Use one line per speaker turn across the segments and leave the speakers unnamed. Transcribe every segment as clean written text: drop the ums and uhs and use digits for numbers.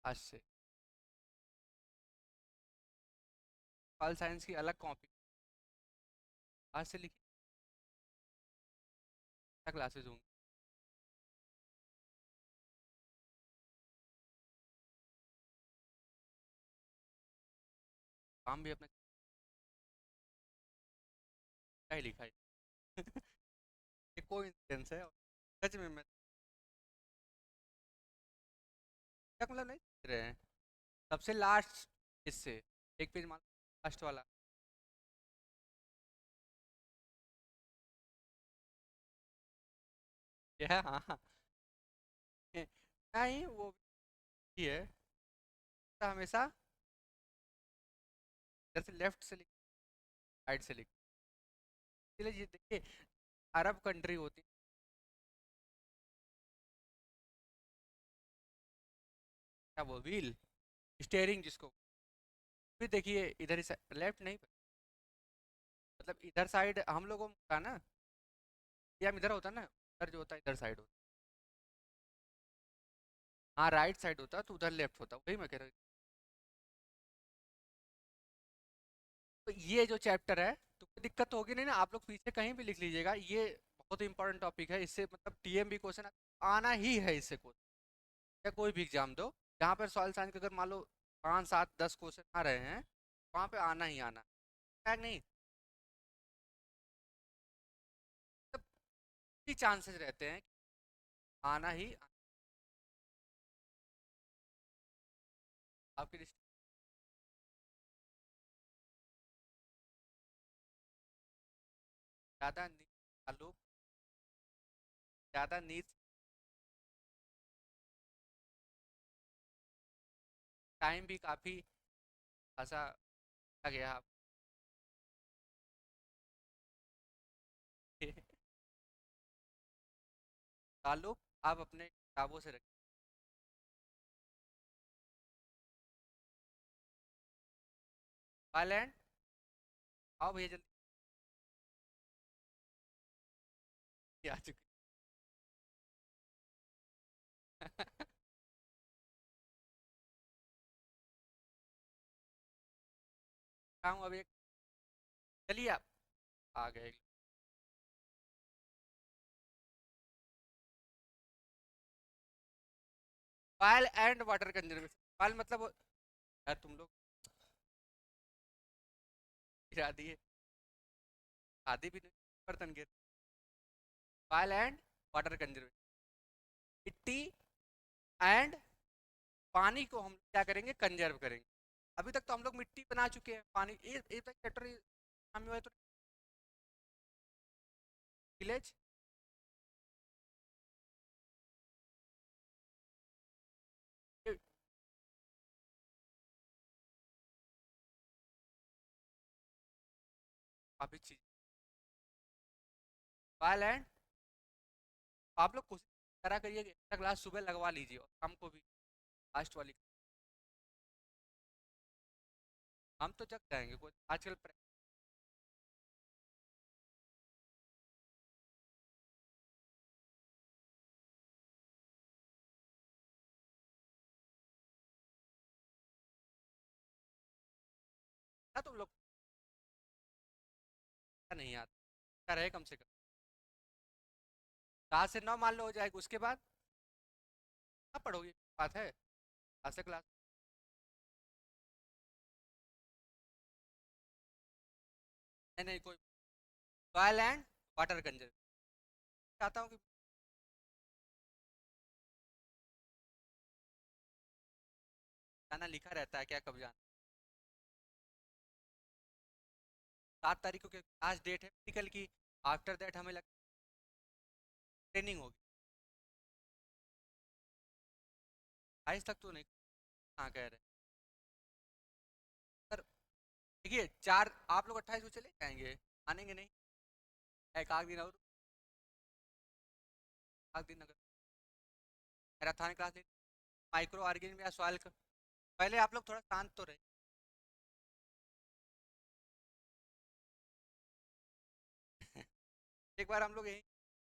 आज से all science की अलग कॉपी आज से लिखी क्या क्लासेस होंगी। काम भी अपना क्या ही लिखा है। ये कोई इंसिडेंस है। सच में मैं क्या मतलब नहीं लिख रहे हैं। सबसे लास्ट इससे एक पेज मान लास्ट वाला। ये है हाँ हाँ। नहीं वो भी है। तो हमेशा इधर से लेफ्ट से लिख राइट से लिख। इसलिए ये देखिए अरब कंट्री होती क्या वो व्हील स्टेयरिंग जिसको भी देखिए इधर ही लेफ्ट नहीं मतलब इधर साइड हम लोगों का ना ये हम इधर होता ना इधर जो होता है इधर साइड होता। हाँ राइट साइड होता तो उधर लेफ्ट होता वही मैं कह रहा हूँ। तो ये जो चैप्टर है तो कोई दिक्कत होगी नहीं ना आप लोग पीछे कहीं भी लिख लीजिएगा ये बहुत इंपॉर्टेंट टॉपिक है इससे मतलब टीएमबी क्वेश्चन आना ही है इससे क्वेश्चन या कोई भी एग्जाम दो जहाँ पर सॉइल साइंस के अगर मान लो 5 7 10 क्वेश्चन आ रहे हैं वहाँ पे आना ही आना है नहीं तब भी चांसेस रहते हैं कि आना ही आपकी ज़्यादा आलू ज़्यादा नीड टाइम भी काफ़ी खासा लग गया आपके ताल्लुक आप अपने किताबों से रखिए। थाईलैंड आओ भैया जल्दी आ चुकी हूँ अब एक चलिए आप आ गए। File and water conservation file मतलब यार तुम लोग गिरा दिए आधे भी नहीं बर्तन गिर। फाइल एंड वाटर कंजर्वेशन मिट्टी एंड पानी को हम क्या करेंगे कंजर्व करेंगे। अभी तक तो हम लोग मिट्टी बना चुके हैं पानी ये तक चैप्टर नाम हुआ है तो विलेज काफी चीज फाइल एंड आप लोग कोशिश करा करिए कि एक्स्ट्रा क्लास सुबह लगवा लीजिए और शाम को भी लास्ट वाली हम तो जग जाएंगे कोई आजकल ना तुम लोग का नहीं आता क्या रहे कम से कम 7 से 9 मान लो हो जाएगा उसके बाद क्या पढ़ोगे बात है आज से क्लास नहीं नहीं कोई सॉइल एंड वाटर कंजर्व चाहता हूँ कि जाना लिखा रहता है क्या कब जाना 7 तारीख को लास्ट डेट है मेडिकल की आफ्टर दैट हमें लग ट्रेनिंग होगी 22 तक तो नहीं कहाँ कह रहे हैं सर देखिए 4 आप लोग 28 को चले जाएंगे आनेंगे नहीं एक आध दिन और आध दिन अगर मैराथन क्लास माइक्रो ऑर्गेनिज्म या सॉइल का पहले आप लोग थोड़ा शांत तो रहे। एक बार हम लोग यहीं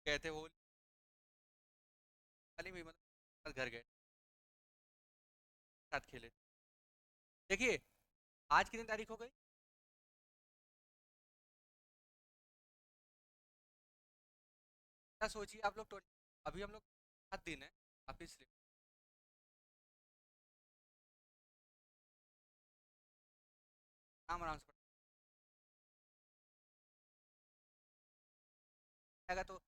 गए थे होली वाली में मतलब घर गए साथ खेले। देखिए आज कितनी तारीख हो गई, क्या सोचिए आप लोग, अभी हम लोग 7 दिन है आप इसलिए आराम आराम से पढ़ेगा तो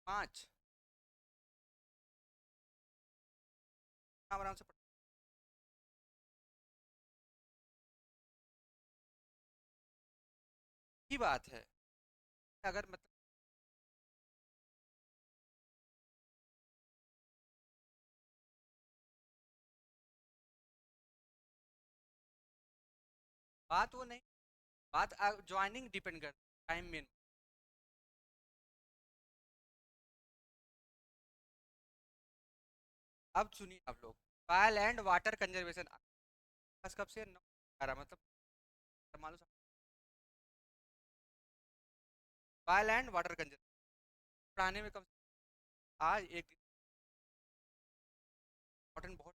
5 आराम आराम से की बात है। अगर मतलब बात वो नहीं, बात ज्वाइनिंग डिपेंड कर टाइम में। अब सुनिए आप लोग, सॉइल एंड वाटर कंजर्वेशन कब से आ रहा मतलब मालूम, सॉइल एंड वाटर कंजर्वेशन पढ़ाने में कम आज एक इम्पोर्टेंट बहुत।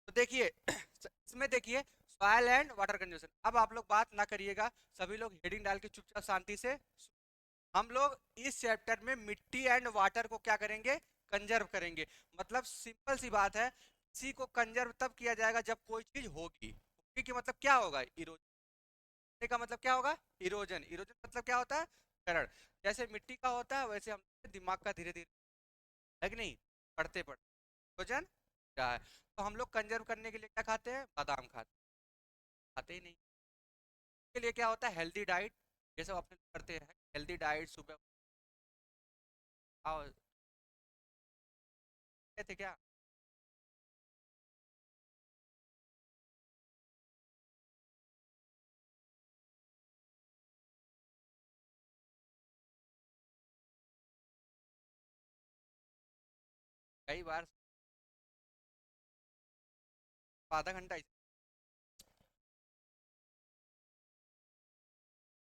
तो देखिए इसमें देखिए सॉइल एंड वाटर कंजर्वेशन, अब आप लोग बात ना करिएगा, सभी लोग हेडिंग डाल के चुपचाप शांति से। हम लोग इस चैप्टर में मिट्टी एंड वाटर को क्या करेंगे, कंजर्व करेंगे। मतलब सिंपल सी बात है, किसी को कंजर्व तब किया जाएगा जब कोई चीज होगी, होगी कि मतलब क्या होगा, इरोजन का मतलब क्या होगा, इरोजन, इरोजन मतलब क्या होता है, क्षरण। जैसे मिट्टी का होता है वैसे हम दिमाग का धीरे धीरे है कि नहीं, पढ़ते पढ़ते इरोजन क्या है। तो हम लोग कंजर्व करने के लिए क्या खाते हैं, बादाम खाते, खाते ही नहीं। के लिए क्या होता है, हेल्दी डाइट, ये सब अपने करते हैं, हेल्दी डाइट सुबह आओ थे क्या। कई बार आधा घंटा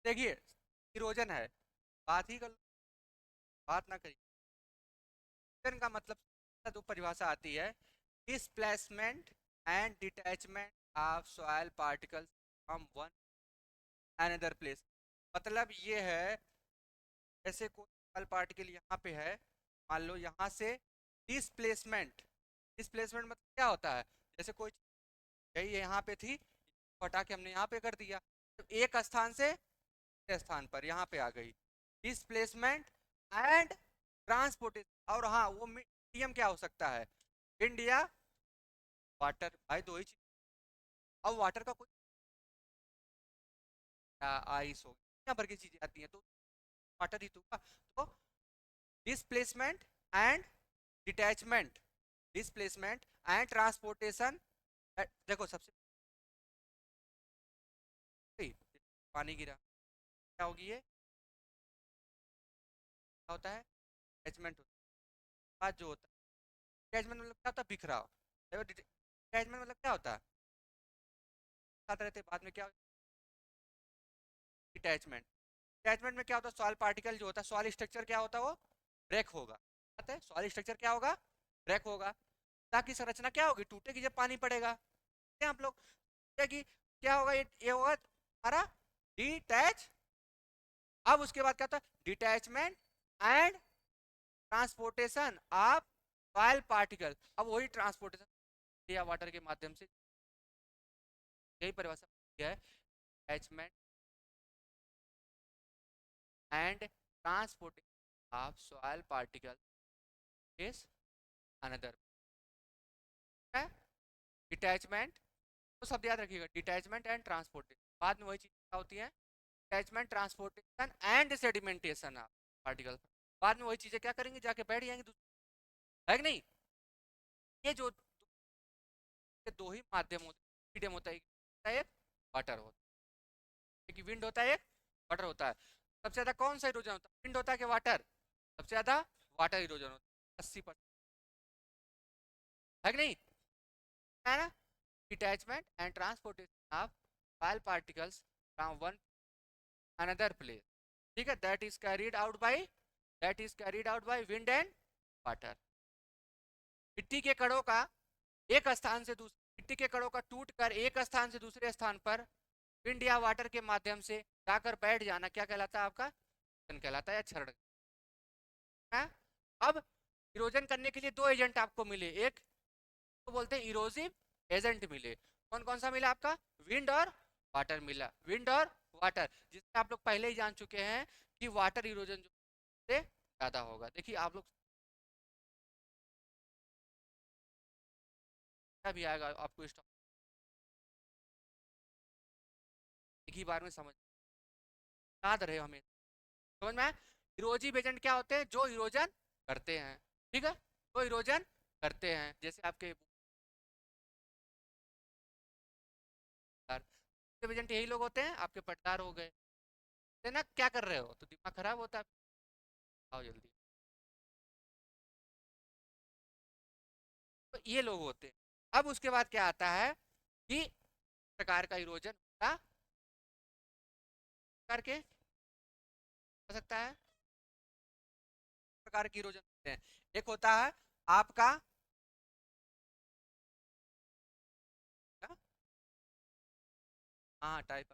देखिए इरोजन है, बात ही कर लो, बात ना करिए। इरोजन का मतलब जो परिभाषा आती है, displacement and detachment of soil particles from one another place. मतलब ये है, जैसे कोई सॉइल पार्टिकल यहाँ पे है, मान लो यहाँ से डिस्प्लेसमेंट, डिस्प्लेसमेंट मतलब क्या होता है, जैसे कोई यही यहाँ पे थी, हटा के हमने यहाँ पे कर दिया, तो एक स्थान से दूसरे स्थान पर यहाँ पे आ गई, डिस्प्लेसमेंट एंड ट्रांसपोर्टेशन। और हाँ वो मीडियम क्या हो सकता है, विंड या वाटर, भाई दो ही चीज। अब वाटर का कोई आइस हो, यहाँ भर की चीजें आती हैं तो वाटर ही तो होगा। तो displacement and detachment, displacement and transportation. देखो सबसे पहले पानी गिरा, क्या होगी ये, क्या होता है, डिटैचमेंट होता है। बाद जो होता है डिटैचमेंट मतलब क्या होता है, बिखराव। डिटैचमेंट मतलब क्या होता है, साथ रहते बाद में क्या, डिटैचमेंट, डिटैचमेंट में क्या होता है, सॉइल पार्टिकल जो होता है, सॉइल स्ट्रक्चर क्या होता है, वो ब्रेक होगा, बात है सॉइल स्ट्रक्चर क्या होगा, ब्रेक होगा, ताकि संरचना क्या होगी, टूटेगी जब पानी पड़ेगा। क्या आप लोग कि क्या होगा, ये होगा हमारा डिटैच। अब उसके बाद क्या होता है, detachment and transportation of soil particle. अब वही ट्रांसपोर्टेशन या वाटर के माध्यम से, यही परिभाषा है, detachment and transportation of soil particle is another है, डिटैचमेंट। तो शब्द याद रखिएगा, डिटैचमेंट एंड ट्रांसपोर्टेशन, बाद में वही चीज क्या होती है, detachment transportation and sedimentation of particle. बाद में वही चीजें क्या करेंगे, जाके बैठ जाएंगे, है कि नहीं। ये जो ये दो ही माध्यम होते हैं, मीडियम होता है, एक वाटर होता है, एक विंड होता है, एक वाटर होता है। सबसे ज्यादा कौन सा इरोजन होता है, विंड होता है कि वाटर, सबसे ज्यादा वाटर इरोजन होता है 80%, है कि नहीं, है ना। Detachment and transportation of soil particles from one another place, ठीक है, that is carried out by wind and water. मिट्टी के कणों का एक स्थान से दूसरे मिट्टी के कणों का टूटकर एक स्थान से दूसरे स्थान पर विंड या वाटर के माध्यम से जाकर बैठ जाना क्या कहलाता है आपका इरोजन कहलाता है या क्षरण है। अब इरोजन करने के लिए दो एजेंट आपको मिले एक तो बोलते हैं इरोजिव एजेंट मिले कौन कौन सा मिला आपका विंड और वाटर मिला विंड और वाटर जिससे आप लोग पहले ही जान चुके हैं कि वाटर इरोजन जो से ज्यादा होगा। देखिए आप लोग क्या भी आएगा आपको इस topic एक ही बार में समझ याद रहे हमें समझ में आया? इरोजिव एजेंट क्या होते हैं जो इरोजन करते हैं ठीक है जो इरोजन करते हैं जैसे आपके एजेंट यही लोग होते हैं आपके पट्टार हो गए है ना क्या कर रहे हो तो दिमाग खराब होता है आओ जल्दी तो ये लोग होते हैं। अब उसके बाद क्या आता है कि प्रकार का इरोजन होता करके हो सकता है प्रकार की इरोजन होते हैं एक होता है आपका क्या? हाँ टाइप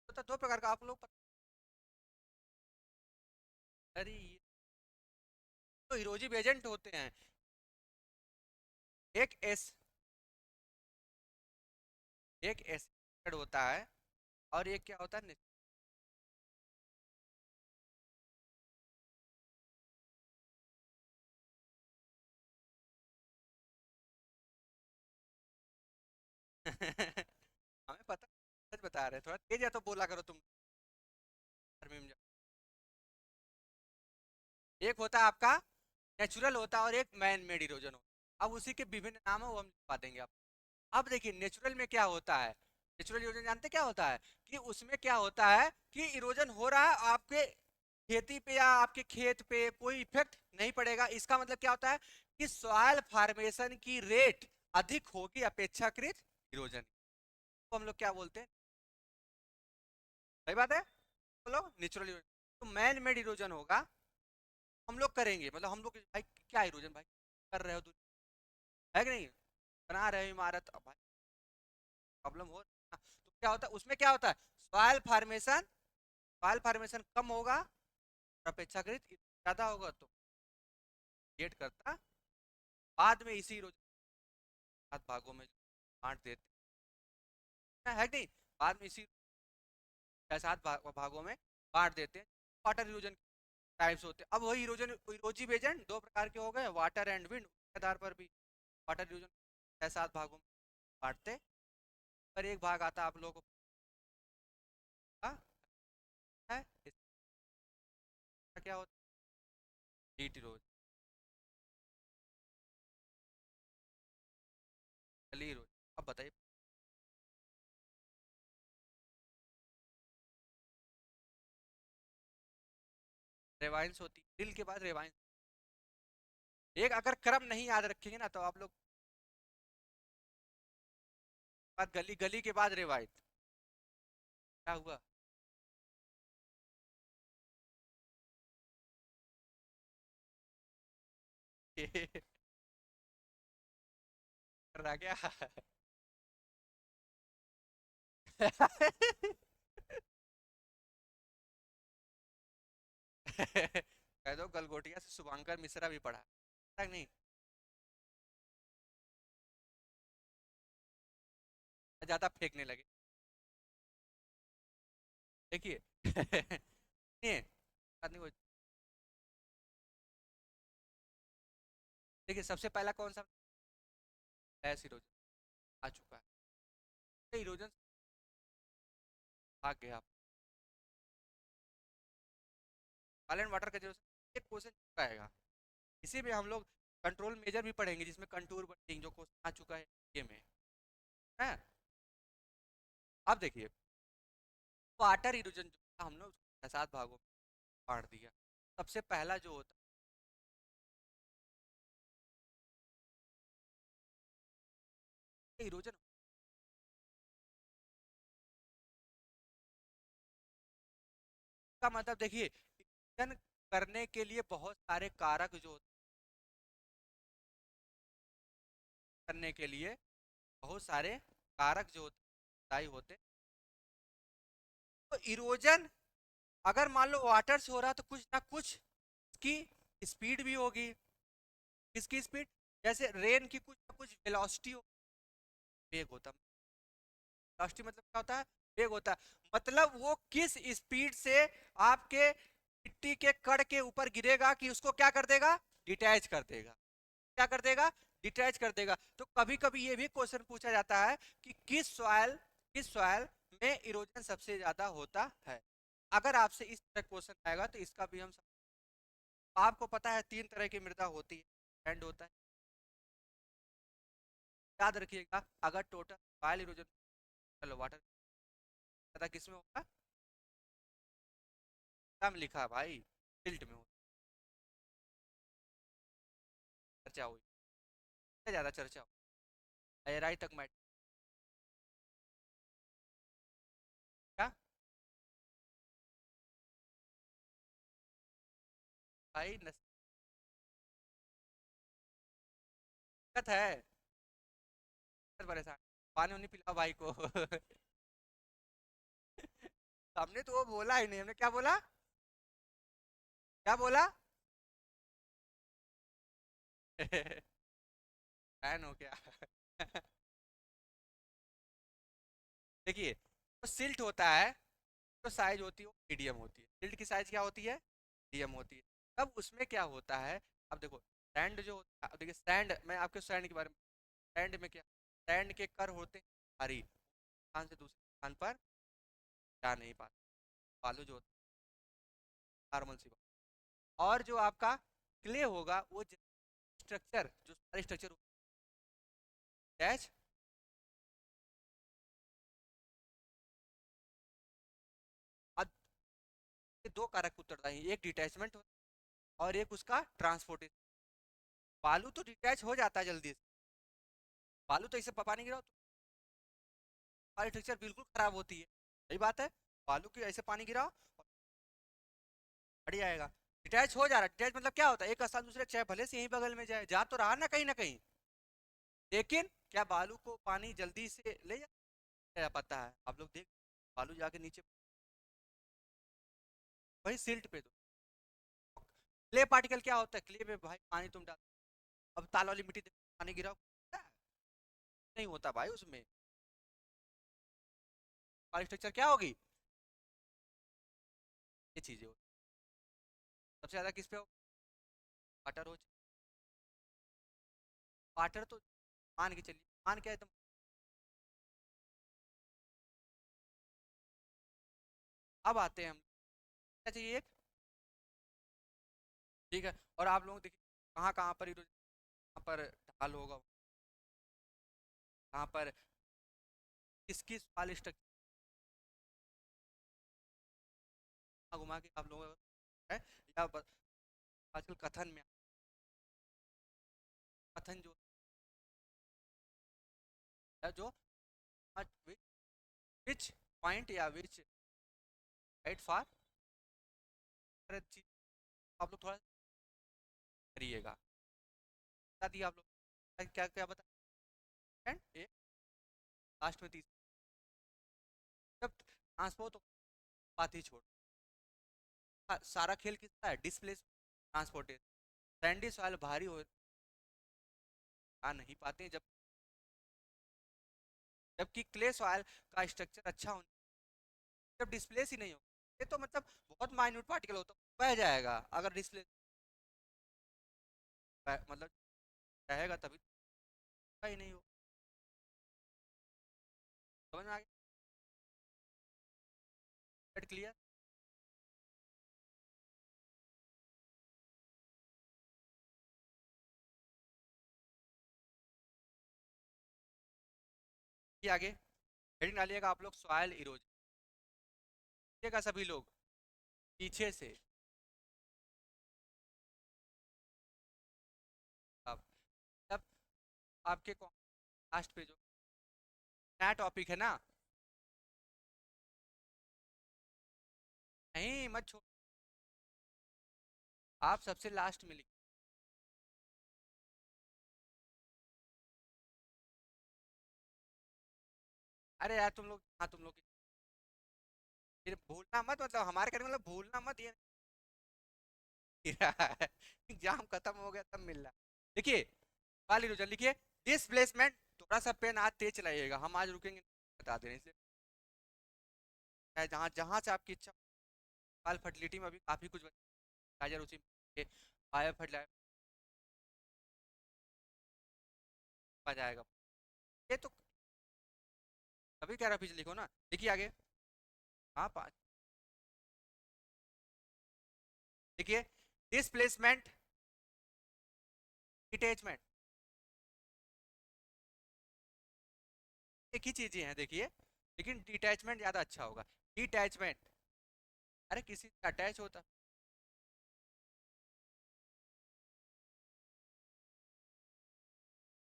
होता है, दो प्रकार का आप लोग अरे ये तो इरोजिव एजेंट होते हैं एक एस एक एसिड होता है और एक क्या होता है हमें पता सच बता रहे हैं थोड़ा तेज या तो बोला करो तुम गर्मी में एक होता है आपका नेचुरल होता है और एक मैन मेड इरोजन होता है अब उसी के विभिन्न नाम है वो हम बता देंगे आप अब देखिए नेचुरल में क्या होता है नेचुरल इरोजन जानते क्या होता है कि उसमें क्या होता है कि इरोजन हो रहा है आपके खेती पे या आपके खेत पे कोई इफेक्ट नहीं पड़ेगा इसका मतलब क्या होता है कि सॉइल फॉर्मेशन की रेट अधिक होगी अपेक्षाकृत इरोजन तो हम लोग क्या बोलते हैं सही बात है बोलो नेचुरल इरोजन तो मैन मेड इरोजन होगा हम लोग करेंगे मतलब हम लोग भाई क्या इरोजन भाई कर रहे हो है कि नहीं बना रहे हो इमारत अब भाई प्रॉब्लम हो ना। तो क्या होता है उसमें क्या होता है सॉइल फॉर्मेशन कम होगा और अपेक्षाकृत ज्यादा होगा तो क्रिएट करता बाद में इसी रोज सात भागों में बांट देते हैं है कि नहीं बाद में इसी सात भागों में बांट देते हैं वाटर इरोजन टाइप्स होते हैं अब वही इरोजन इरोजिव एजेंट दो प्रकार के हो गए वाटर एंड विंड के आधार पर भी वाटर इरोजन सात भागों में बांटते पर एक भाग आता है आप लोगों को पता है इसका क्या होता है हीट इरोजन जली इरोजन अब बताइए रेवाइंस होती है दिल के बाद रेवाइंस एक अगर क्रम नहीं याद रखेंगे ना तो आप लोग बाद गली गली के बाद रेवाइट क्या हुआ कर रहा क्या कह दो गलगोटिया से शुभंकर मिश्रा भी पढ़ा तक नहीं ज्यादा फेंकने लगे देखिए नहीं बात नहीं देखिए सबसे पहला कौन सा गैस इरोजन आ चुका है इरोजन भाग गया सॉलिड वाटर का जरूरत एक क्वेश्चन चुका है इसी में हम लोग कंट्रोल मेजर भी पढ़ेंगे जिसमें कंटूर बटिंग जो क्वेश्चन आ चुका है ये में है अब देखिए वाटर इरोजन जो था हमने उसको सात भागों में बांट दिया सबसे पहला जो होता है इरोजन का मतलब देखिए इरोजन करने के लिए बहुत सारे कारक जो करने के लिए बहुत सारे कारक जो दायी होते। तो इरोजन अगर मान लो वाटर से हो रहा तो कुछ ना कुछ की स्पीड भी होगी। किसकी स्पीड? जैसे रेन की कुछ ना कुछ वेलोसिटी, वेग होता है। वेलोसिटी मतलब क्या होता है? वेग होता है। मतलब वो किस स्पीड से आपके मिट्टी के कण के ऊपर गिरेगा कि उसको क्या कर देगा? डिटैच कर देगा। क्या कर देगा? डिटैच कर देगा। तो कभी कभी ये भी क्वेश्चन पूछा जाता है कि किस सॉइल में इरोजन सबसे ज्यादा होता है। अगर आपसे इस तरह क्वेश्चन आएगा तो इसका भी हम आपको पता है 3 तरह की मृदा होती है, सैंड होता है। याद रखिएगा, अगर टोटल सॉइल इरोजन, चलो वाटर ज्यादा किस में होगा? क्या में लिखा है भाई? सिल्ट में होता है। चर्चा हुई, ज्यादा चर्चा हुई राय तक मैट क्या भाई नसीहत है। परेशान, पानी उन्हीं पिलाओ भाई को। हमने तो वो बोला ही नहीं, हमने क्या बोला? क्या बोला? फैन हो क्या? देखिए, तो सिल्ट होता है, तो साइज होती है वो मीडियम होती है। सिल्ट की साइज क्या होती है? मीडियम होती है। तब उसमें क्या होता है? अब देखो, सैंड जो होता है, अब देखिए सैंड, मैं आपके सैंड के बारे में, सैंड में क्या, सैंड के कर होते हैं भारी, स्थान से दूसरे स्थान पर जा नहीं पाते। बालू जो होता है नॉर्मल सी बात। और जो आपका क्ले होगा वो स्ट्रक्चर, जो सारे स्ट्रक्चर अटैच, दो कारक उत्तरदायी हैं, एक डिटैचमेंट और एक उसका ट्रांसपोर्टेशन। बालू तो डिटैच हो जाता है जल्दी से, बालू तो इसे पानी गिराओ तो हमारी स्ट्रक्चर बिल्कुल खराब होती है। सही बात है। बालू की ऐसे पानी गिराओ बढ़ जाएगा। डिटैच हो जा रहा है, डिटैच मतलब क्या होता है? एक स्थान दूसरे, चाहे भले से यहीं बगल में जाए, जा तो रहा ना कहीं, लेकिन क्या बालू को पानी जल्दी से ले जा पाता है? आप लोग देख, बालू जाके नीचे, वही सिल्ट पे तो क्ले पार्टिकल क्या होता है? क्ले में भाई पानी तुम डाल, अब ताल वाली मिट्टी देखो, पानी गिराओ, नहीं होता भाई उसमें। हमारी स्ट्रक्चर क्या होगी? ये चीजें होती। सबसे ज्यादा किस पे हो? वाटर हो, वाटर तो मान के चलिए, मान के एकदम। अब आते हैं हम, क्या चाहिए एक, ठीक है। और आप लोग देखिए कहाँ कहाँ पर कहाँ पर ढाल होगा, कहाँ पर किसकी वाली स्ट्रक्चर घुमा के आप लोगों को है, या आजकल कथन में, कथन जो है, जो विच पॉइंट या विच राइट फॉर चीज, आप लोग थोड़ा करिएगा। बता दिया आप लोग क्या क्या बता, एंड लास्ट में तीसरा, जब ट्रांसपोर्ट, बात ही छोड़, सारा खेल किसका है? Displace, transportation. सैंडी सॉइल भारी हो आ नहीं पाते हैं, जबकि क्ले सॉइल का स्ट्रक्चर अच्छा होने, जब डिस्प्लेस ही नहीं हो, ये तो मतलब बहुत माइन्यूट पार्टिकल होता है, बह जाएगा अगर डिस्प्लेस, मतलब रहेगा तभी ही नहीं हो। समझ में आ गया? क्लियर? ये आगे हेडिंग डालिएगा आप लोग, सॉइल इरोजन का सभी लोग पीछे से। अब तब आपके लास्ट पे जो नया टॉपिक है ना, नहीं मत छोड़, आप सबसे लास्ट में लिखिए। अरे यार तुम लोग, हाँ तुम लोग फिर भूलना मत, मतलब हमारे कहने का मतलब भूलना मत ये नहीं रहा है। एग्जाम खत्म हो गया तब मिल रहा है। देखिए वाली रोजन लिखिए, डिसप्लेसमेंट। थोड़ा सा पेन आज तेज चलाइएगा, हम आज रुकेंगे नहीं, बता दें इसलिए। चाहे जहाँ जहाँ से आपकी इच्छा। बाल फर्टिलिटी में अभी काफी कुछ गाजर उसी में बायो फर्टिलाइजर आ जाएगा। ये तो अभी कह रहा पीछे लिखो ना, देखिए आगे। हाँ पाँच। देखिए डिस्प्लेसमेंट, डिटैचमेंट, एक ही चीजें हैं देखिए, लेकिन डिटैचमेंट ज्यादा अच्छा होगा। डिटैचमेंट, अरे किसी से अटैच होता,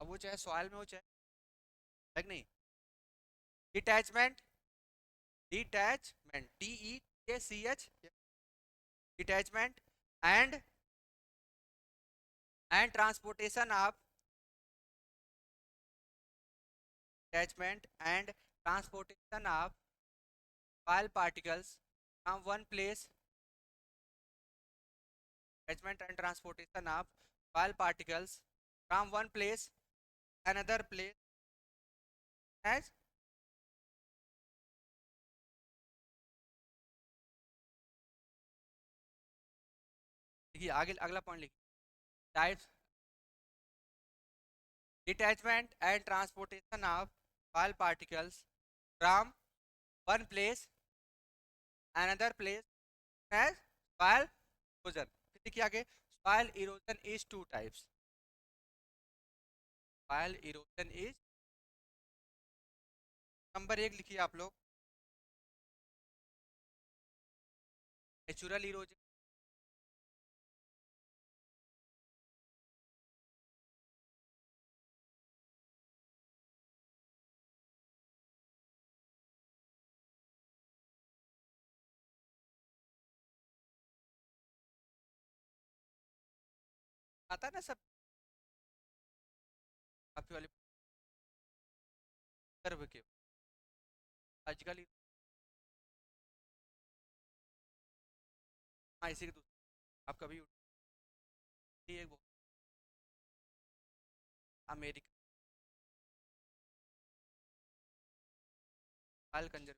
अब वो चाहे सॉइल में हो चाहे, है कि नहीं। Detachment, detachment, DEACH, detachment and transportation of, detachment and transportation of oil particles from one place, attachment and transportation of oil particles from one place another place as, देखिए आगे अगला पॉइंट लिखिए, types, detachment and transportation of oil particles from one place another place as soil erosion। देखिए आगे, soil erosion is two types, soil erosion is, number एक लिखिए आप लोग, नेचुरल इरोजन। आता ना सब काफी वाले कर्व के, आजकल हाँ इसी के दूसरे, आप कभी एक अमेरिका बाल कंजर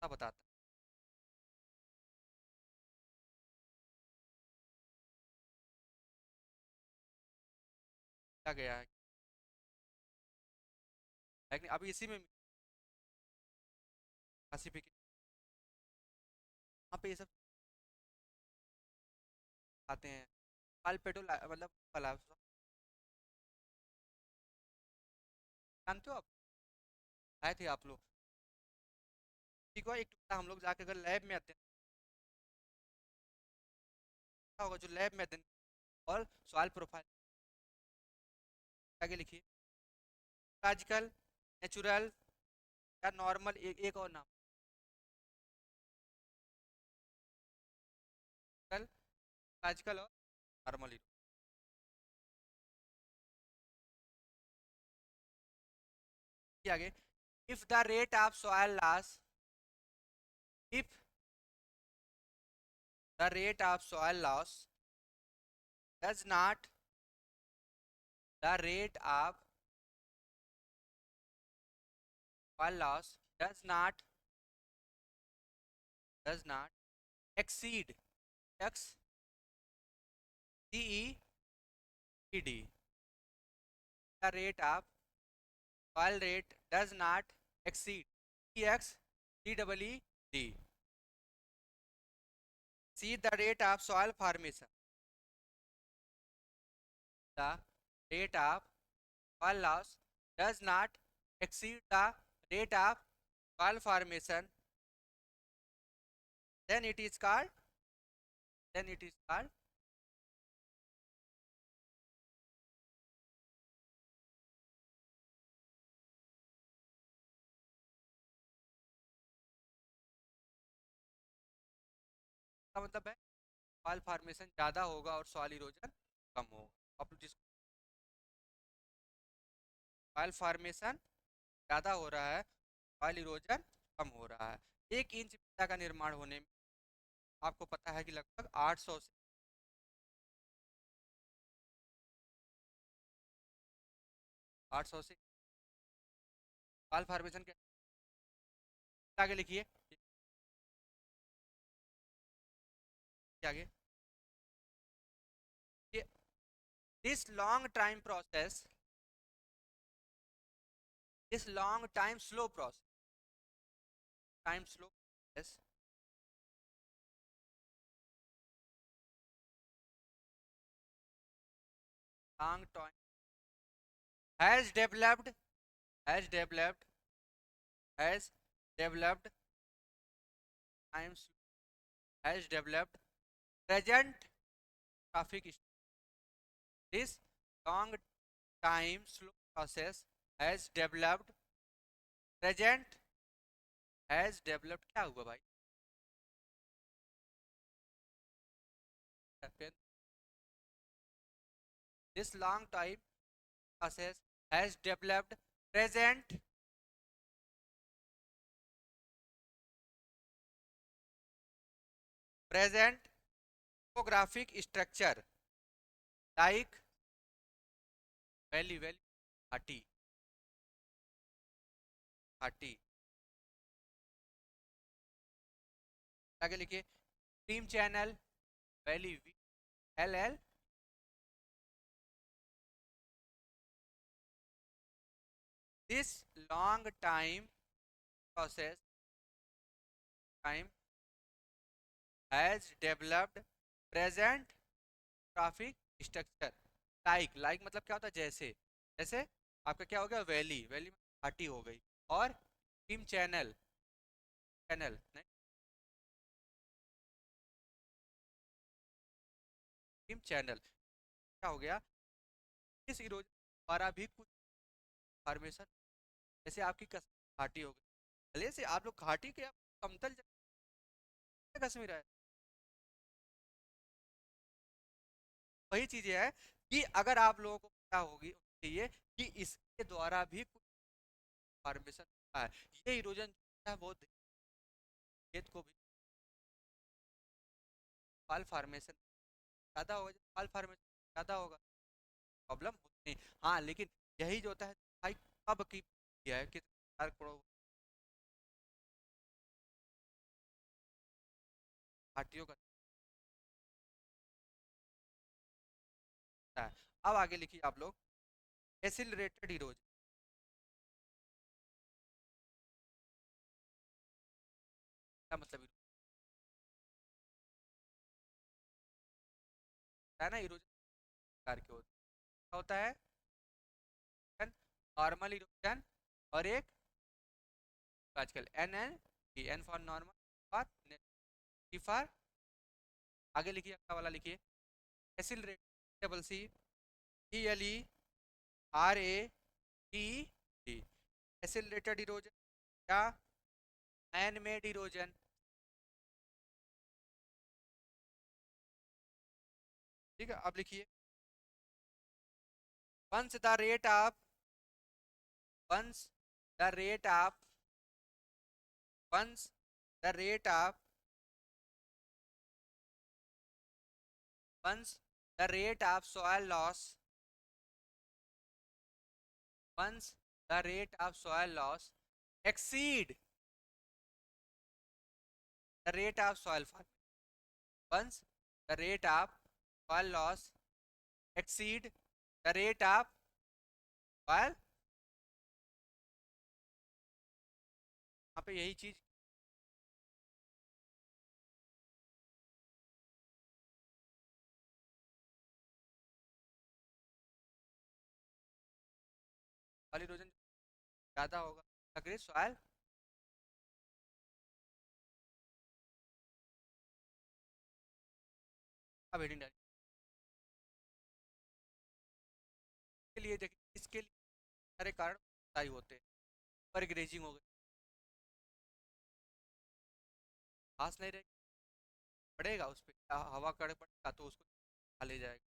बताता क्या गया है कि नहीं? अभी इसी में क्लासिफिकेशन, वहाँ पे ये सब आते हैं। पालपेटो मतलब वाला जानते हो आप, आए थे आप लोग, ठीक है एक टुकड़ा हम लोग जाके अगर लैब में आते हैं, क्या होगा जो लैब में आते हैं, और सॉइल प्रोफाइल आगे लिखिए, लॉजिकल, नेचुरल या नॉर्मल, एक और नाम, लॉजिकल और नॉर्मल। आगे, if the rate of soil loss, if the rate of soil loss does not, the rate of soil loss does not exceed, XCEED, the rate of soil rate does not exceed, EXCEED, see the rate of soil formation, the rate of soil loss does not exceed the rate of soil formation, then it is called, then it is called का मतलब है soil formation ज़्यादा होगा और soil erosion कम होगा। आप जिस soil formation ज़्यादा हो रहा है, सॉइल इरोजन कम हो रहा है। 1 इंच मृदा का निर्माण होने में आपको पता है कि लगभग 800 से 800 से सॉइल फॉर्मेशन के आगे लिखिए आगे, this long time process, this long time slow process, time slow process long time has developed has developed has developed times has developed present traffic. This long time slow process has developed present has developed क्या हुआ भाई? This long time process has developed present topographic structure like valley घाटी घाटी। आगे लिखिए stream channel valley L L. This long time process time has developed present traffic structure like मतलब क्या होता है जैसे, जैसे आपका क्या हो गया वैली वैली में घाटी हो गई, और स्ट्रीम चैनल चैनल नहीं स्ट्रीम चैनल क्या हो गया, इस इरोजन द्वारा भी कुछ फॉर्मेशन, जैसे आपकी घाटी हो गई, भले से आप लोग घाटी के आप समतल जगह कश्मीर है, वही चीजें है कि अगर आप लोगों को पता होगी चाहिए कि इसके द्वारा भी कुछ फॉर्मेशन होता है। ये इरोजन है बहुत खेत को भी फॉल फॉर्मेशन ज़्यादा होगा, फॉल फॉर्मेशन ज़्यादा होगा प्रॉब्लम होती नहीं। हाँ लेकिन यही जो होता है भाई कब की किया है कि 4 करोड़ घाटियों का है। अब आगे लिखिए आप लोग एसिलरेटेड इरोजन का मतलब है ना, इरोजन प्रकार के होता है नॉर्मल इरोजन और एक आजकल N N N for normal और टी फॉर, आगे लिखिए अगला वाला लिखिए accelerated double C E L E R A T D. Accelerated erosion या मैन मेड इरोजन, ठीक है। अब लिखिए once the rate of once the rate of once the rate of once the rate of soil loss once the rate of soil loss exceed the rate of soil formation, once the rate of soil loss exceed the rate of soil, यहाँ पे यही चीज वाली erosion ज्यादा होगा अगर soil अब heading डाली के लिए देखिए इसके लिए सारे कारण तय होते हैं। पर ग्रेजिंग हो गई, घास नहीं रहेगी, पड़ेगा उस पर, हवा कड़ पड़ेगा तो उसको खा ले जाएगा।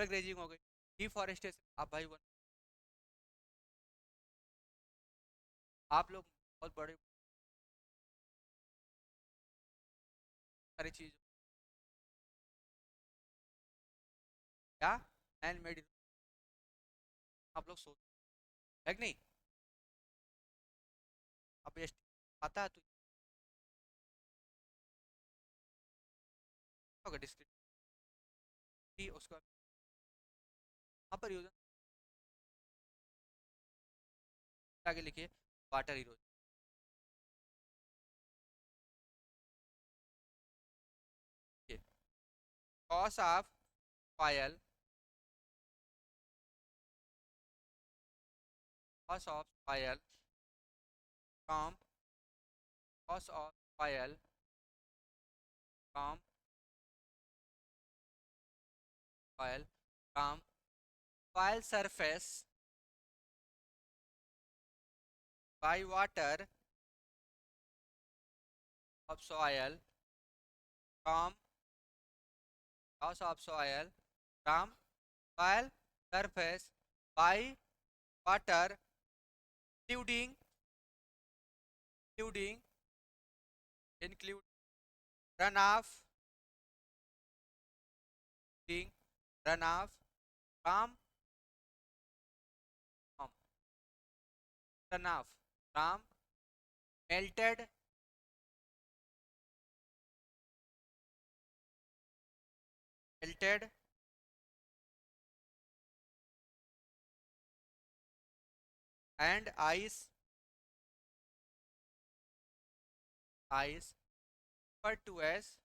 ग्रेजिंग हो गई। डिफॉरेस्टेशन, आप भाई आप लोग बहुत बड़े सारी चीज क्या मैन मेड, आप लोग सोच है कि नहीं? अब ये आता है तो होगा डिस्क्रिप्टिव उसका वहाँ पर यूज आगे लिखिए water erosion. Cos of soil, cos of soil from, cos of soil from, soil from soil surface by water of soil from, cos of soil from soil surface by water including including include runoff, including runoff from from runoff from melted melted and ice referred to as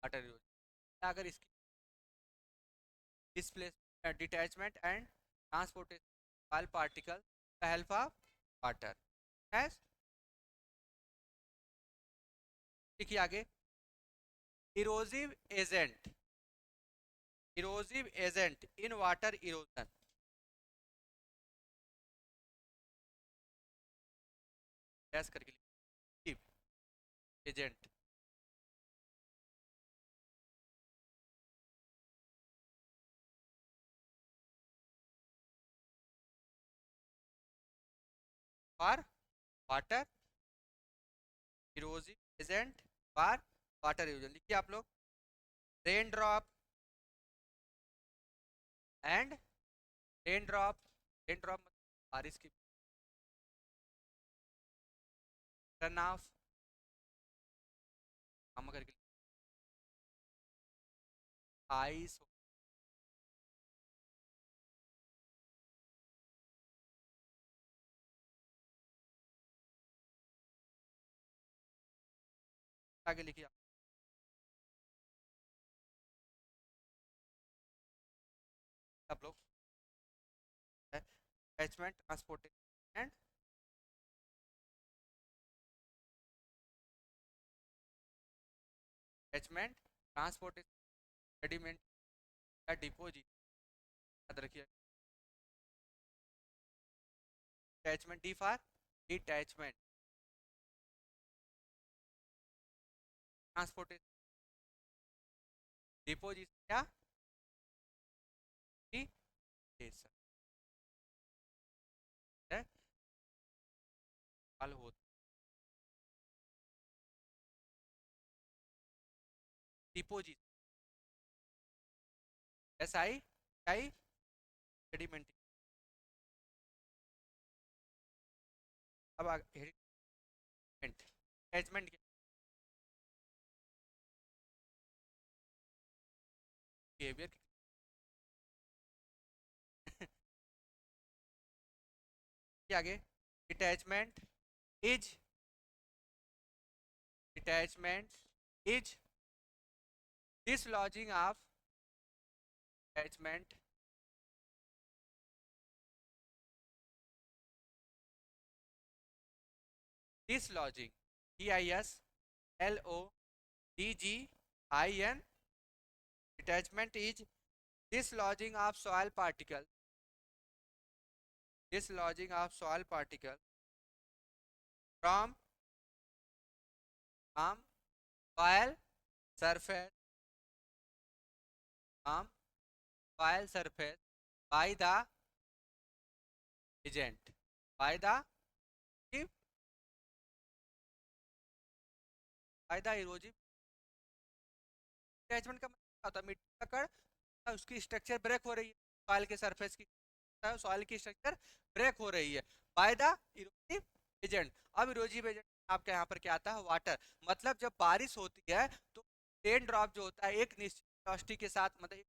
water erosion। अगर इसकी displacement detachment and transportation while particle the help of water as, देखिए आगे erosive agent, erosive agent in water erosion, guess करके लिखिए agent, for water erosive agent for water erosion. लिखिए आप लोग rain drop and rain drop, rain drop बारिश की run of, हम करके आइस आगे लिखिए आप लोग catchment transportation and catchment transportation sediment या डिपोजिट, याद रखिए catchment D for detachment, transportation deposit या डिटेशन है हल होता deposit S I I sediment. अब कैचमेंट बिहेवियर के आगे detachment is, detachment is dislodging of attachment dislodging, DISLODGIN, detachment is dislodging of soil particle dislodging of soil particle from soil surface from soil surface by the agent by the by the erosive detachment का मतलब क्या होता है? मिट्टी का कण उसकी structure break हो रही है, सॉइल के सरफेस की सॉइल की स्ट्रक्चर ब्रेक हो रही है बाय द इरोसिव एजेंट। अब इरोसिव एजेंट आपके यहाँ पर क्या आता है? वाटर। मतलब जब बारिश होती है तो रेन ड्रॉप जो होता है एक निश्चित वेलोसिटी के साथ, मतलब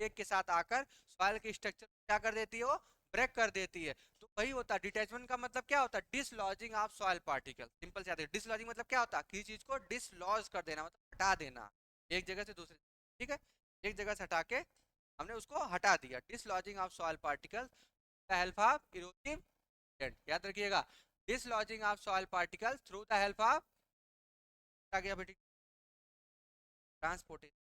एक के साथ आकर सॉइल की स्ट्रक्चर क्या कर देती है? वो ब्रेक कर देती है। तो वही होता है डिटैचमेंट का मतलब क्या होता है? Dislodging of soil particle. Simple से आते हैं, डिसलॉजिंग मतलब क्या होता है? किसी चीज को डिसलॉज कर देना, मतलब हटा देना एक जगह से दूसरे, ठीक है, एक जगह से हटा के हमने उसको हटा दिया। Dislodging of soil particle the help of erosive agent. याद रखिएगा, dislodging of soil particle through the help of, आ गया बेटी, transportation.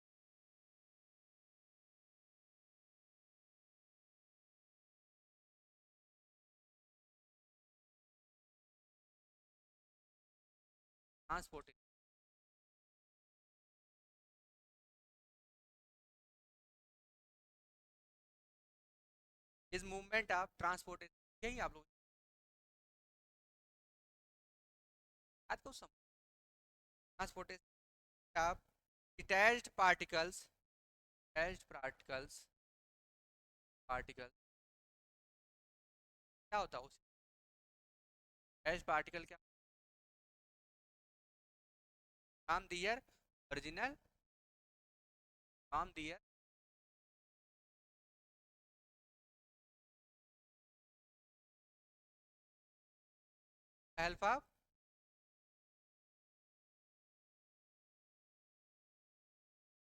Transportation is movement of transportation. यही आप लोग आज को transportation of detached particles, detached particles क्या होता है? उस डिटैच्ड पार्टिकल क्या from their original, from their help of,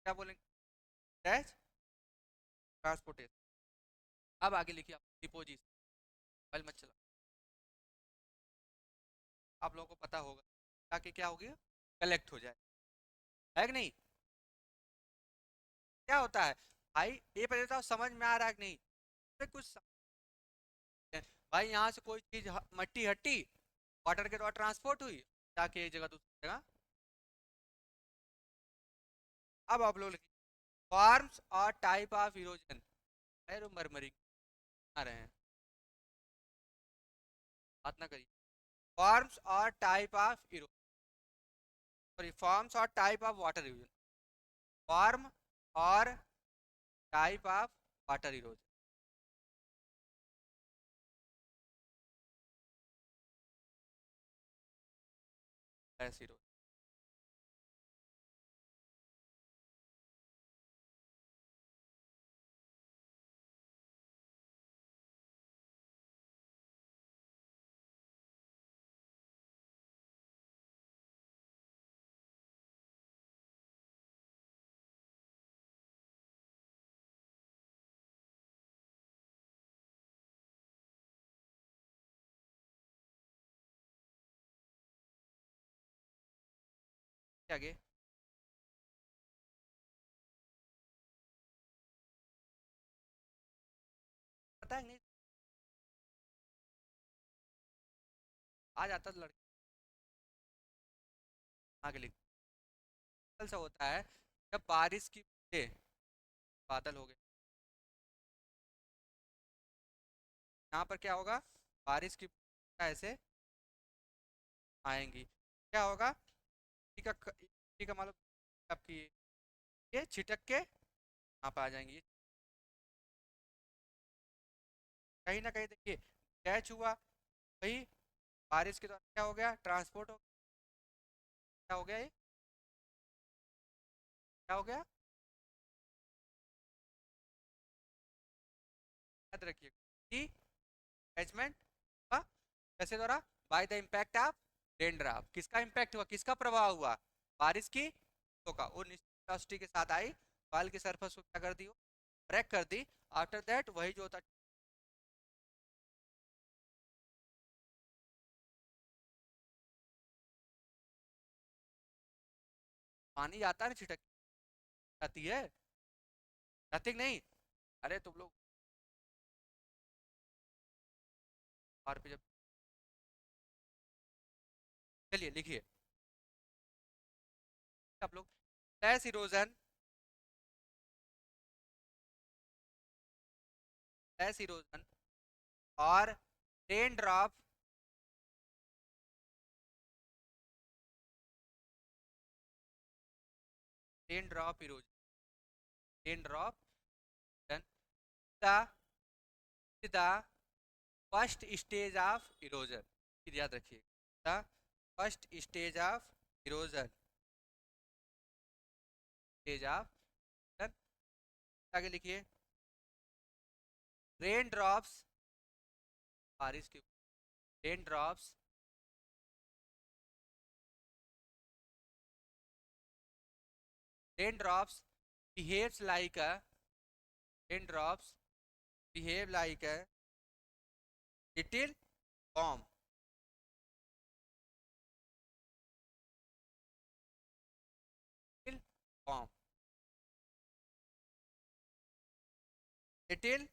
क्या बोलेंगे? Detached transportation. अब आगे लिखिए आप डिपोजिशन। मोबाइल मत चला, आप लोगों को पता होगा ताकि क्या होगी? कलेक्ट हो जाए, है कि नहीं? क्या होता है भाई? ये पहले तो समझ में आ रहा है कि नहीं? तो कुछ भाई यहाँ से कोई चीज मट्टी हट्टी, वाटर के द्वारा ट्रांसपोर्ट हुई जाके एक जगह दूसरी जगह। अब आप लोग लिखिए फॉर्म्स और टाइप ऑफ इरोजन। मरमरी आ रहे हैं, बात ना करिए। फॉर्म्स और type of erosion, sorry, forms और type of water erosion. Form और टाइप ऑफ वाटर इरोजन, ऐसे इरोजन। आगे पता है नहीं, आ जाता तो लड़के आगे लिख। सा होता है जब बारिश की बूंदें, बादल हो गए, यहाँ पर क्या होगा? बारिश की बूंदें ऐसे आएंगी, क्या होगा? ठीक है, मतलब आपकी ये छिटक के यहाँ पर आ जाएंगी। कहीं ना कहीं देखिए कैच हुआ, वही बारिश के दौरान क्या हो गया? ट्रांसपोर्ट हो, क्या हो गया? ये क्या हो गया? याद रखिए कि कैचमेंट हुआ कैसे द्वारा? By the impact of rain drop. किसका इम्पैक्ट हुआ? किसका प्रभाव हुआ? बारिश की तो का वो निश्चित वेलोसिटी के साथ आई, बाल की सरफेस को क्या कर दी? ब्रेक कर दी। आफ्टर दैट वही जो होता, पानी आता है ना, छिटक जाती है, जाती कि नहीं? अरे तुम लोग R पे जब, चलिए लिखिए आप लोग, फ्लैश इरोजन, फ्लैश इरोजन और rain drop, rain drop erosion, rain drop the the first stage of erosion, याद रखिए, the first stage of erosion, stage of, आगे लिखिए, रेन ड्रॉप्स, बारिश की, rain drops, rain drops behaves like a, raindrops behave like a little bomb, little bomb, little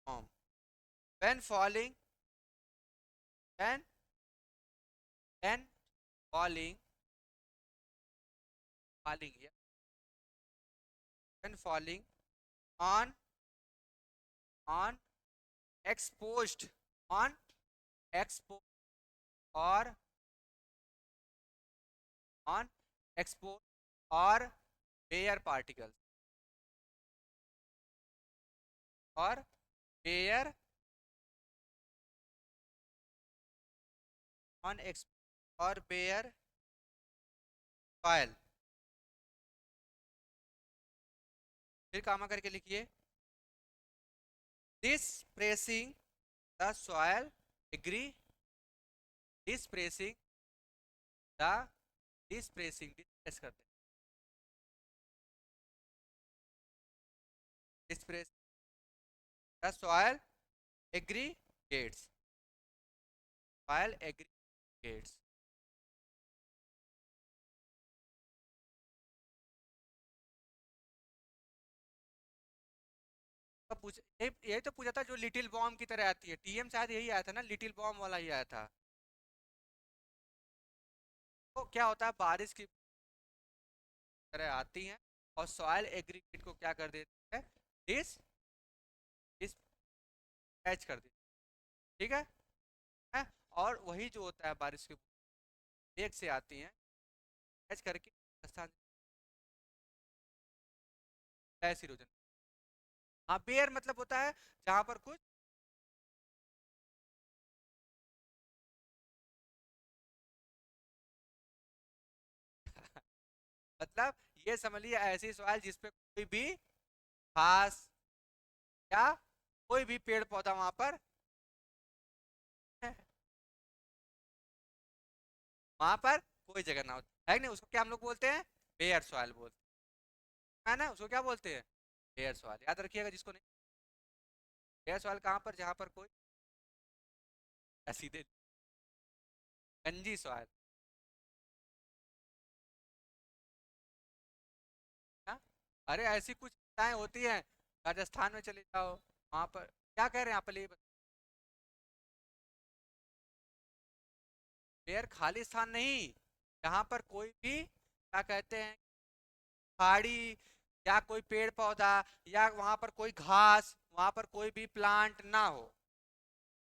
bomb, when falling, when when falling, falling here, when falling on, on exposed, on exposed or on exposed or bare particles, or bare, on exposed or bare soil, फिर कामा करके लिखिए, this pressing the soil, agree, this pressing the, this pressing, this press करते हैं, this press the soil aggregates, soil aggregates, अब पूछ, यही तो पूछा था जो लिटिल बॉम्ब की तरह आती है, टीएम शायद यही आया था ना, लिटिल बॉम्ब वाला ही आया था। तो क्या होता है, बारिश की तरह आती हैं और सॉइल एग्रीगेट को क्या कर देती है, डिस डिस पैच कर देती है, ठीक है? और वही जो होता है बारिश के वेग से आती हैं, पैच करके स्थान, फ्लैश इरोजन। हाँ, बेयर मतलब होता है जहां पर कुछ मतलब ये समझ लिया, ऐसी सॉइल जिसपे कोई भी घास या कोई भी पेड़ पौधा वहां पर है, वहां पर कोई जगह ना हो, है नहीं, उसको क्या हम लोग बोलते हैं, बेयर सॉइल बोलते हैं ना, उसको क्या बोलते हैं, बेयर सॉइल, याद रखिएगा जिसको नहीं, बेयर सॉइल कहाँ पर, जहां पर कोई, सीधे गंजी सॉइल, हाँ? अरे ऐसी कुछ जगहें होती हैं, राजस्थान में चले जाओ, वहां पर क्या कह रहे हैं आप, ये बेयर खाली स्थान नहीं, जहां पर कोई भी क्या कहते हैं, पहाड़ी या कोई पेड़ पौधा या वहां पर कोई घास, वहां पर कोई भी प्लांट ना हो,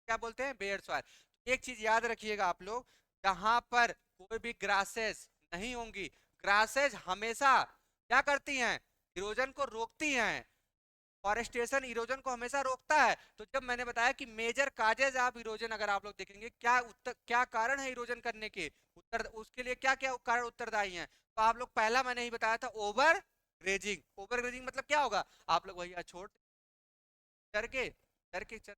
क्या बोलते हैं, बेयर सॉइल। एक चीज याद रखिएगा आप लोग, जहां पर कोई भी ग्रासेस नहीं होंगी, ग्रासेस हमेशा क्या करती हैं, इरोजन को रोकती हैं, फॉरेस्टेशन इरोजन को हमेशा रोकता है। तो जब मैंने बताया कि मेजर काजेज ऑफ इरोजन, अगर आप लोग देखेंगे क्या उत्तर, क्या कारण है इरोजन करने के, उत्तर उसके लिए क्या क्या कारण उत्तरदायी हैं, तो आप लोग पहला मैंने ही बताया था, ओवर ग्रेजिंग। ओवर ग्रेजिंग मतलब क्या होगा, आप लोग वही छोड़ चर के, चर के चर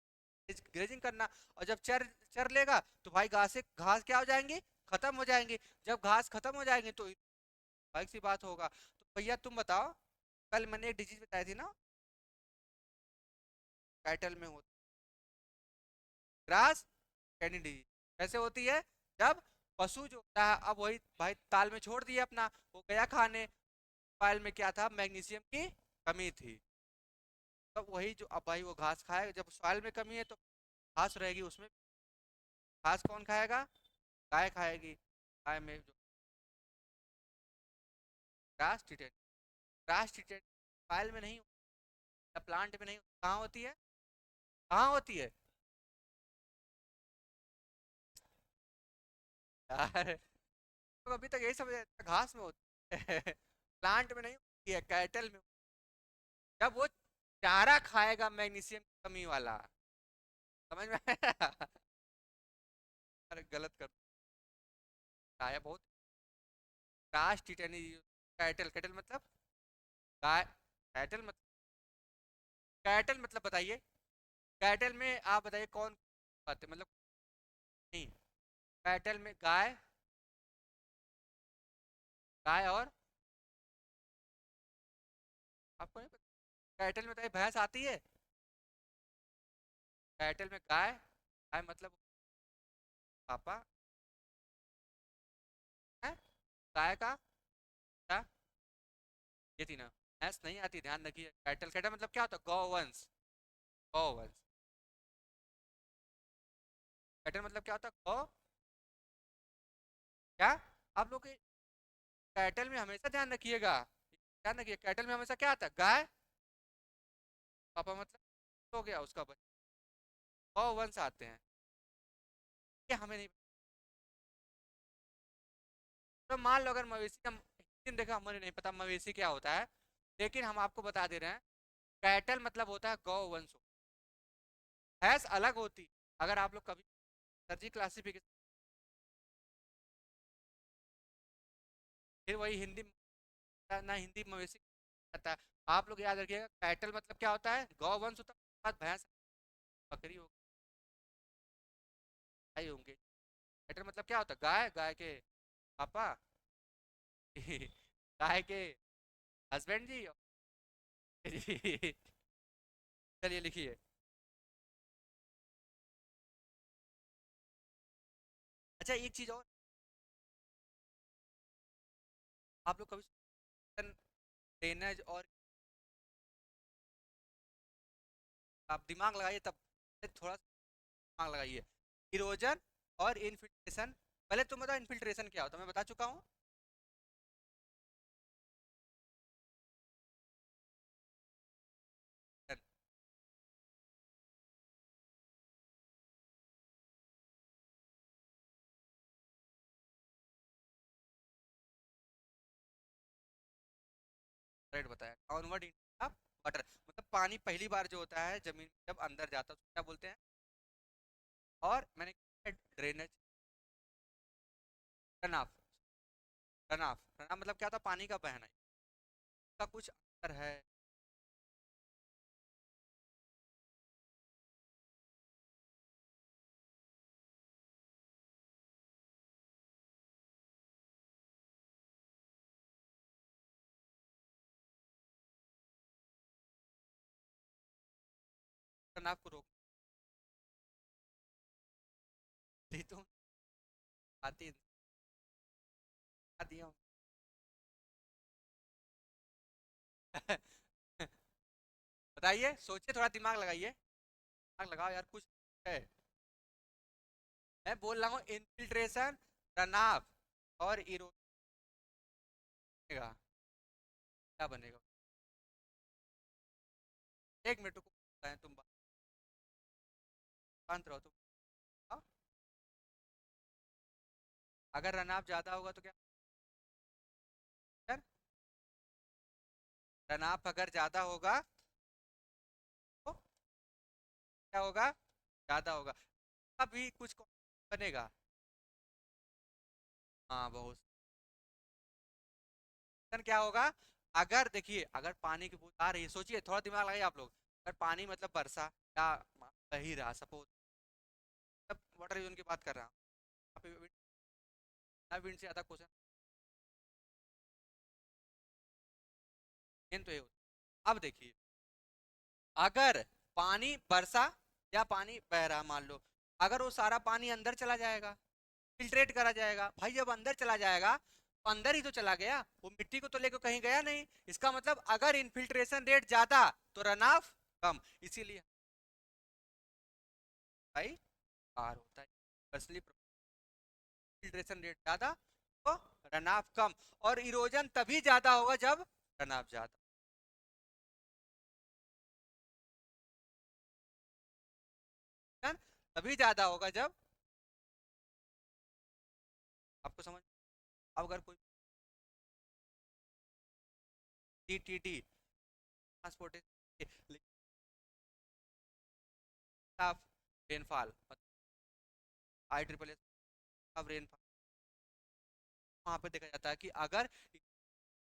ग्रेजिंग करना, और जब चर चर लेगा तो भाई घास से, घास क्या हो जाएंगी, खत्म हो जाएंगी, जब घास खत्म हो जाएंगे तो भाई सी बात होगा। तो भैया तुम बताओ, कल मैंने एक डिजीज बताई थी ना, टाइटल में होता, ग्रास कैनी डिजीज, कैसे होती है, जब पशु जो होता है, अब वही भाई ताल में छोड़ दिया अपना, वो गया खाने, पायल में क्या था, मैग्नीशियम की कमी थी, तब वही जो अब भाई वो घास खाए, जब सॉइल में कमी है तो घास रहेगी उसमें, घास कौन खाएगा? गाय खाएगी। गाय में जो ग्रास टिटेन, ग्रास टिटेन फाइल में नहीं होती, प्लांट में नहीं होती, कहाँ होती है? कहाँ होती है यार? तो अभी तक यही समझ आया था, घास में होती है प्लांट में नहीं होती है, कैटल में। जब वो चारा खाएगा मैग्नीशियम की कमी वाला, समझ में आया? अरे गलत कर आया बहुत। ग्रास टिटेन, कैटल, कैटल मतलब गाय, कैटल मतलब, कैटल मतलब बताइए, कैटल में आप बताइए कौन बात है मतलब? नहीं, कैटल में गाय, गाय और आपको नहीं पता? कैटल में बताइए, भैंस आती है? कैटल में गाय, गाय मतलब पापा है, गाय का क्या? ये थी ना, भैंस नहीं आती, ध्यान रखिए। कैटल, कैटल मतलब क्या होता है? गौवंश, गौवंश। कैटल मतलब क्या होता है? गौ, क्या? आप लोग के कैटल में हमेशा ध्यान रखिएगा, ध्यान रखिए, कैटल में हमेशा क्या आता है? गाय, पापा मतलब हो गया उसका बच्चा, गौवंश आते हैं। ये हमें नहीं, तो मान लो अगर मवेशी, हम लेकिन देखो हमें नहीं पता मवेशी क्या होता है, लेकिन हम आपको बता दे रहे हैं, कैटल मतलब होता है गौवंश। भैंस अलग होती, अगर आप लोग कभी सर्जी क्लासिफिकेशन, फिर वही हिंदी ना, हिंदी मवेशी आता है। आप लोग याद रखिएगा, कैटल मतलब क्या होता है? गौवंश होता है, उसके बाद भैंस, बकरी हो, गाय होंगे। कैटल मतलब क्या होता है? गाय, गाय के पापा गाय के हस्बैंड जी चलिए लिखिए। अच्छा एक चीज और, आप लोग कभी ड्रेनेज और, आप दिमाग लगाइए तब, थोड़ा सा दिमाग लगाइए। इरोजन और इनफिल्ट्रेशन, पहले तुम बताओ इनफिल्ट्रेशन क्या होता है? मैं बता चुका हूँ। राइट बताया, डाउनवर्ड ऑफ वाटर, मतलब पानी पहली बार जो होता है जमीन में जब अंदर जाता है उसको क्या बोलते हैं? और मैंने ड्रेनेज, रन, रनाफ, रनाफ मतलब क्या था? पानी का बहना, इसका कुछ अंतर है? रनाफ को रोक दी तो आती आती है बताइए, सोचिए, थोड़ा दिमाग लगाइए, दिमाग लगाओ यार, कुछ है। मैं बोल रहा हूँ इनफिल्ट्रेशन, रनाफ और इरोगा, क्या बनेगा? एक मिनट को तुम शांत रहो तुम। हाँ? अगर रनाफ ज्यादा होगा तो क्या? रनाफ अगर ज्यादा होगा तो क्या होगा? ज्यादा होगा, अभी कुछ बनेगा। हाँ बहुत, क्या होगा? अगर देखिए, अगर पानी की बूंद आ रही है, सोचिए, थोड़ा दिमाग लगाइए आप लोग, अगर पानी मतलब वर्षा या बह ही रहा सपोज, तब वाटर यूजन की बात कर रहा हूँ, यहाँ पे विंड से ज्यादा क्वेश्चन तो ये होता। अब देखिए, अगर पानी बरसा या पानी बह रहा मान लो, अगर वो सारा पानी अंदर चला जाएगा, फिल्ट्रेट करा जाएगा, भाई जब अंदर चला जाएगा तो अंदर ही तो चला गया, वो मिट्टी को तो लेकर कहीं गया नहीं। इसका मतलब अगर इनफिल्ट्रेशन रेट ज्यादा तो रन ऑफ कम, इसीलिए भाई आर होता है। असली फिल्ट्रेशन रेट ज्यादा तो रन ऑफ कम, और इरोजन तभी ज्यादा होगा जब रन ऑफ ज्यादा। तभी ज्यादा होगा जब, आपको समझ, अब अगर कोई TTD transportation of rainfall, I triple S of rainfall, वहां पे देखा जाता है कि अगर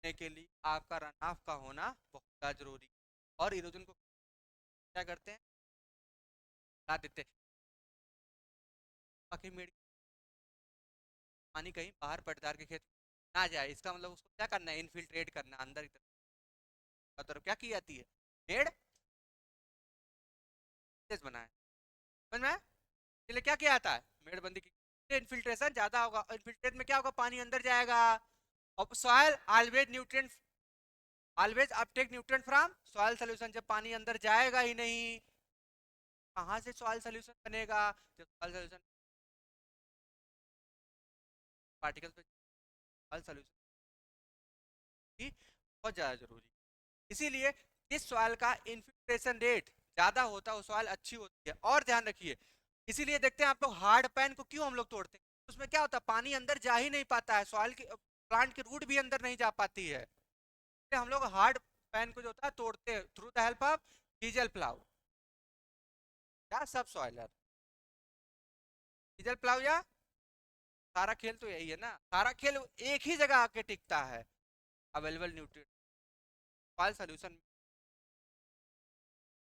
के लिए आपका रन ऑफ का होना बहुत ज़्यादा जरूरी है। और इरोजन को क्या करते हैं, हटा देते हैं, ताकि पानी कहीं बाहर पटदार के खेत ना जाए। इसका मतलब उसको क्या करना है, इनफिल्ट्रेट करना अंदर की तरफ क्या की जाती है, मेड बनाए, समझ में आया? इसलिए क्या किया जाता है, मेड़बंदी की, इनफिल्ट्रेशन ज्यादा होगा, इनफिल्ट्रेट में क्या होगा, पानी अंदर जाएगा। और soil always nutrient, always Uptake nutrient from soil solution, जब पानी अंदर जाएगा ही नहीं, कहाँ से सॉइल सॉल्यूशन बनेगा, जब सॉइल सॉल्यूशन पार्टिकल्स पे सॉइल सॉल्यूशन की बहुत ज्यादा जरूरी। इसीलिए इस सॉइल का इन्फिल्ट्रेशन रेट ज्यादा होता है, वो सॉइल अच्छी होती है। और ध्यान रखिए, इसीलिए देखते हैं आप लोग हार्ड पैन को क्यों हम लोग तोड़ते हैं, उसमें क्या होता है, पानी अंदर जा ही नहीं पाता है, सॉइल की प्लांट की रूट भी अंदर नहीं जा पाती है, इसलिए हम लोग हार्ड पैन को जो होता है तोड़ते हैं through the help of diesel plough या सब सॉइलर। डीजल प्लाउ या सारा खेल तो यही है ना, सारा खेल एक ही जगह आके टिकता है, अवेलेबल न्यूट्रिएंट सॉइल सॉल्यूशन।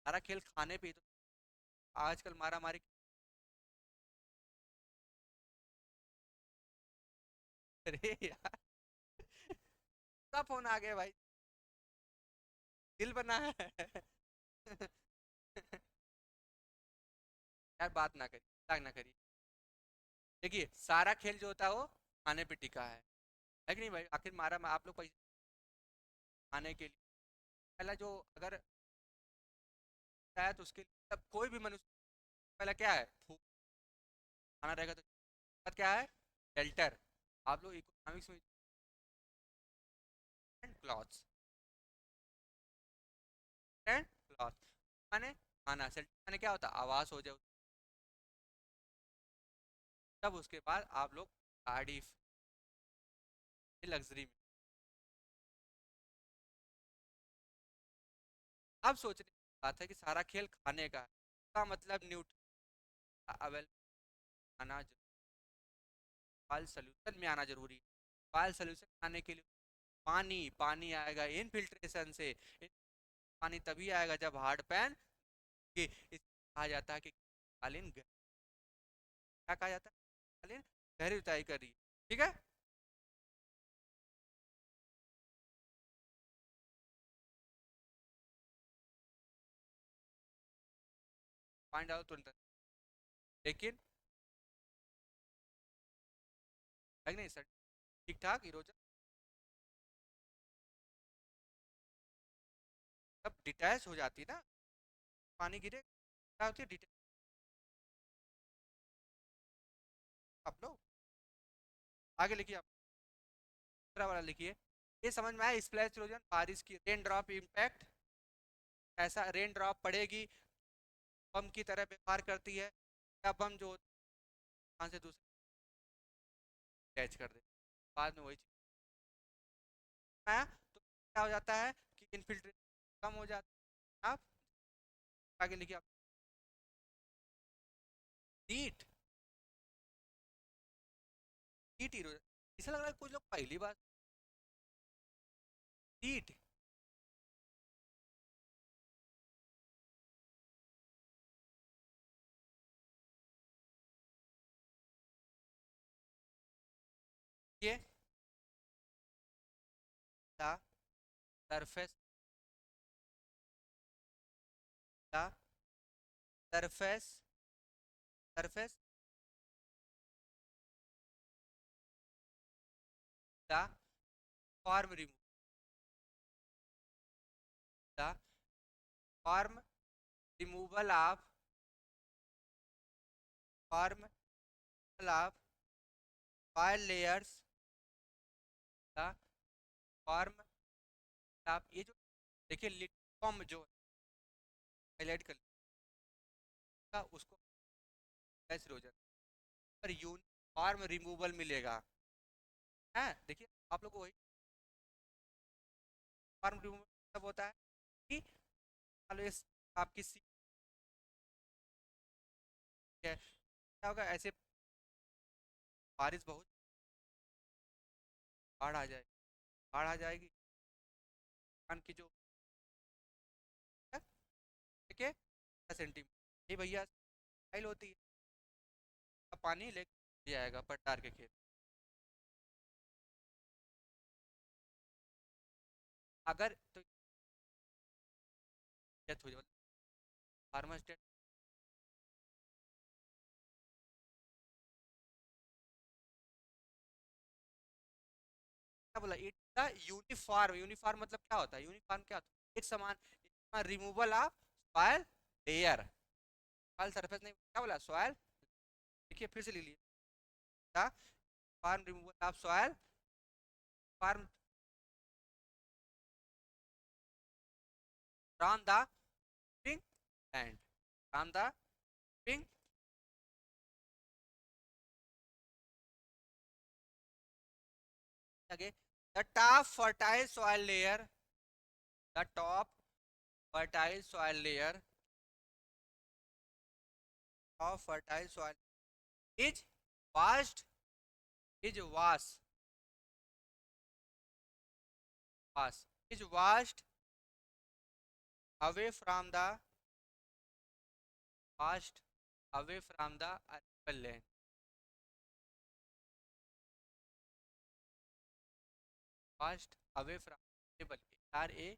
सारा खेल खाने पे ही तो आजकल मारा मारी। अरे यार, सब फोन आ गए भाई, दिल बना है। यार बात ना करिए, मजाक ना करिए। देखिए सारा खेल जो होता है वो खाने पे टिका है कि नहीं भाई, आखिर मारा आप लोग पैसे खाने के लिए, पहला जो अगर है तो उसके लिए तब कोई भी मनुष्य पहला क्या है, फूक खाना रहेगा तो बाद क्या है, शेल्टर। आप लोग इकोनॉमिक्स में एंड क्लॉथ्स, एंड क्लॉथ माने खाना, शेल्टर माने क्या होता है, आवास हो जाए, तब उसके बाद आप लोग गाड़ी लग्जरी में। अब सोचने की बात है कि सारा खेल खाने का है, इसका मतलब न्यूट्रिशन अवेलेबल आना, फाइल सोल्यूशन में आना जरूरी है। फाइल सोल्यूशन आने के लिए पानी, पानी आएगा इनफिल्ट्रेशन से, पानी तभी आएगा जब हार्ड पैन कि कहा जाता है कि कालीन क्या कहा जाता है, कालीन गहरी जुताई कर रही है, ठीक है। पानी डालो तुरंत, लेकिन है कि नहीं सर, ठीक ठाक इरोजन जब डिटैच हो जाती है ना, पानी गिरे क्या होती है, डिटैच। आप लोग आगे लिखिए, आप दूसरा वाला लिखिए, ये समझ में आया, स्प्लैश इरोजन बारिश की रेन ड्रॉप इम्पैक्ट, ऐसा रेन ड्रॉप पड़ेगी, बम की तरह व्यवहार करती है, या बम जो वहां से दूसरे कैच कर दे, बाद में वही चीज आया तो क्या हो जाता है कि इनफिल्ट्रेशन कम हो जाता है। आप आगे लिखिए, आप हीट, हीट इरोजन, ऐसा लग रहा है कुछ लोग पहली बार हीट, ये surface, surface, surface the form remove, the form removal of, form आप सॉइल लेयर्स द फॉर्म, आप ये जो देखिए लिटफॉर्म जो हाईलाइट कर लिया उसको इरोजन पर यूनिफॉर्म रिमूवल मिलेगा है। देखिए आप लोग को वही फॉर्म रिमूवल मतलब होता है कि मान लो आपकी सी है, क्या होगा ऐसे बारिश बहुत बाढ़ आ जाएगी, बाढ़ आ जाएगी धान की जो है, ठीक है 10 सेंटीमीटर ये भैया फाइल होती है, अब पानी ले जाएगा पट्टार के खेत। अगर तो डेथ हो जाए फार्मर स्टेट क्या बोला, इट द यूनिफॉर्म, यूनिफॉर्म मतलब क्या होता है, यूनिफॉर्म क्या होता है, एक समान removal of soil layer, soil surface नहीं क्या बोला सॉइल, देखिए फिर से ले लीजिए the form removal of soil form from the pink land, from the pink आगे the top fertile soil layer, the top fertile soil layer of fertile soil is washed, is washed, washed, is washed away from the, washed away from the arable land, washed away from arable RA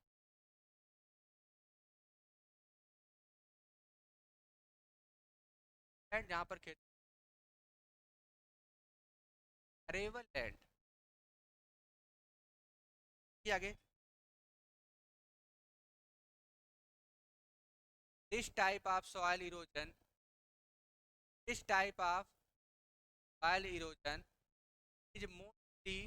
land जहाँ पर खेती arable land की आगे this type of soil erosion, this type of soil erosion is mostly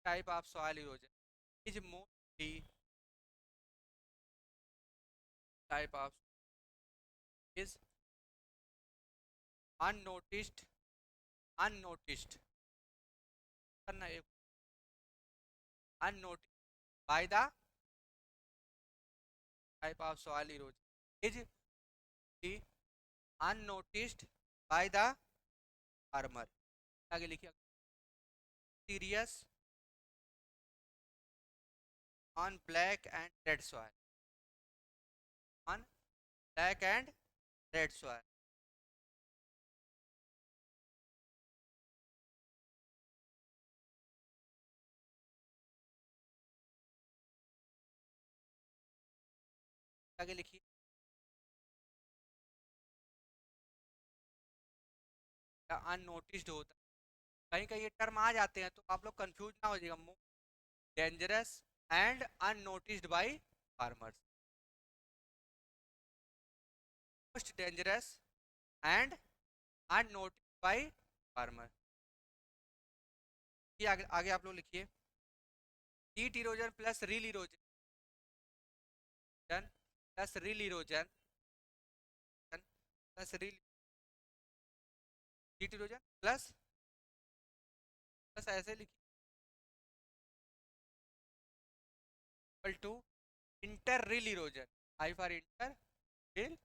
type of soil erosion is mostly type of is unnoticed, unnoticed करना एक unnoticed by the type of soil erosion is the unnoticed by the farmer। आगे लिखिए serious on black and red soil, on black and red soil आगे लिखिए unnoticed होता है, कहीं कहीं ये टर्म आ जाते हैं तो आप लोग कंफ्यूज ना हो जाएगा, dangerous and unnoticed by farmers, most dangerous and unnoticed by farmer. ये आगे आप लोग लिखिए sheet erosion plus rill erosion plus rill erosion plus rill sheet erosion plus plus ऐसे लिखिए equal to interrill erosion, I for interrill,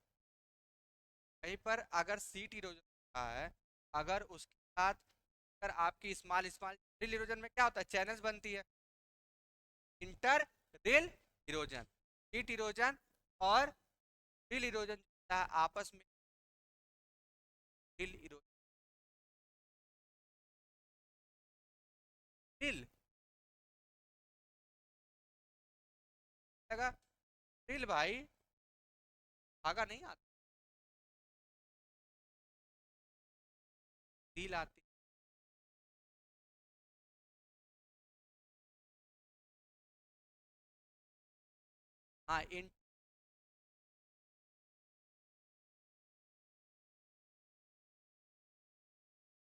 कहीं पर अगर सीट इरोजन रहा है, अगर उसके साथ अगर आपकी स्मॉल स्मॉल रील इरोजन में क्या होता है चैनल्स बनती है, inter reel erosion, seat erosion और रील इरोजन आपस में रील इरोजन रील लगा रील भाई धागा नहीं आता, रील आती हाँ इन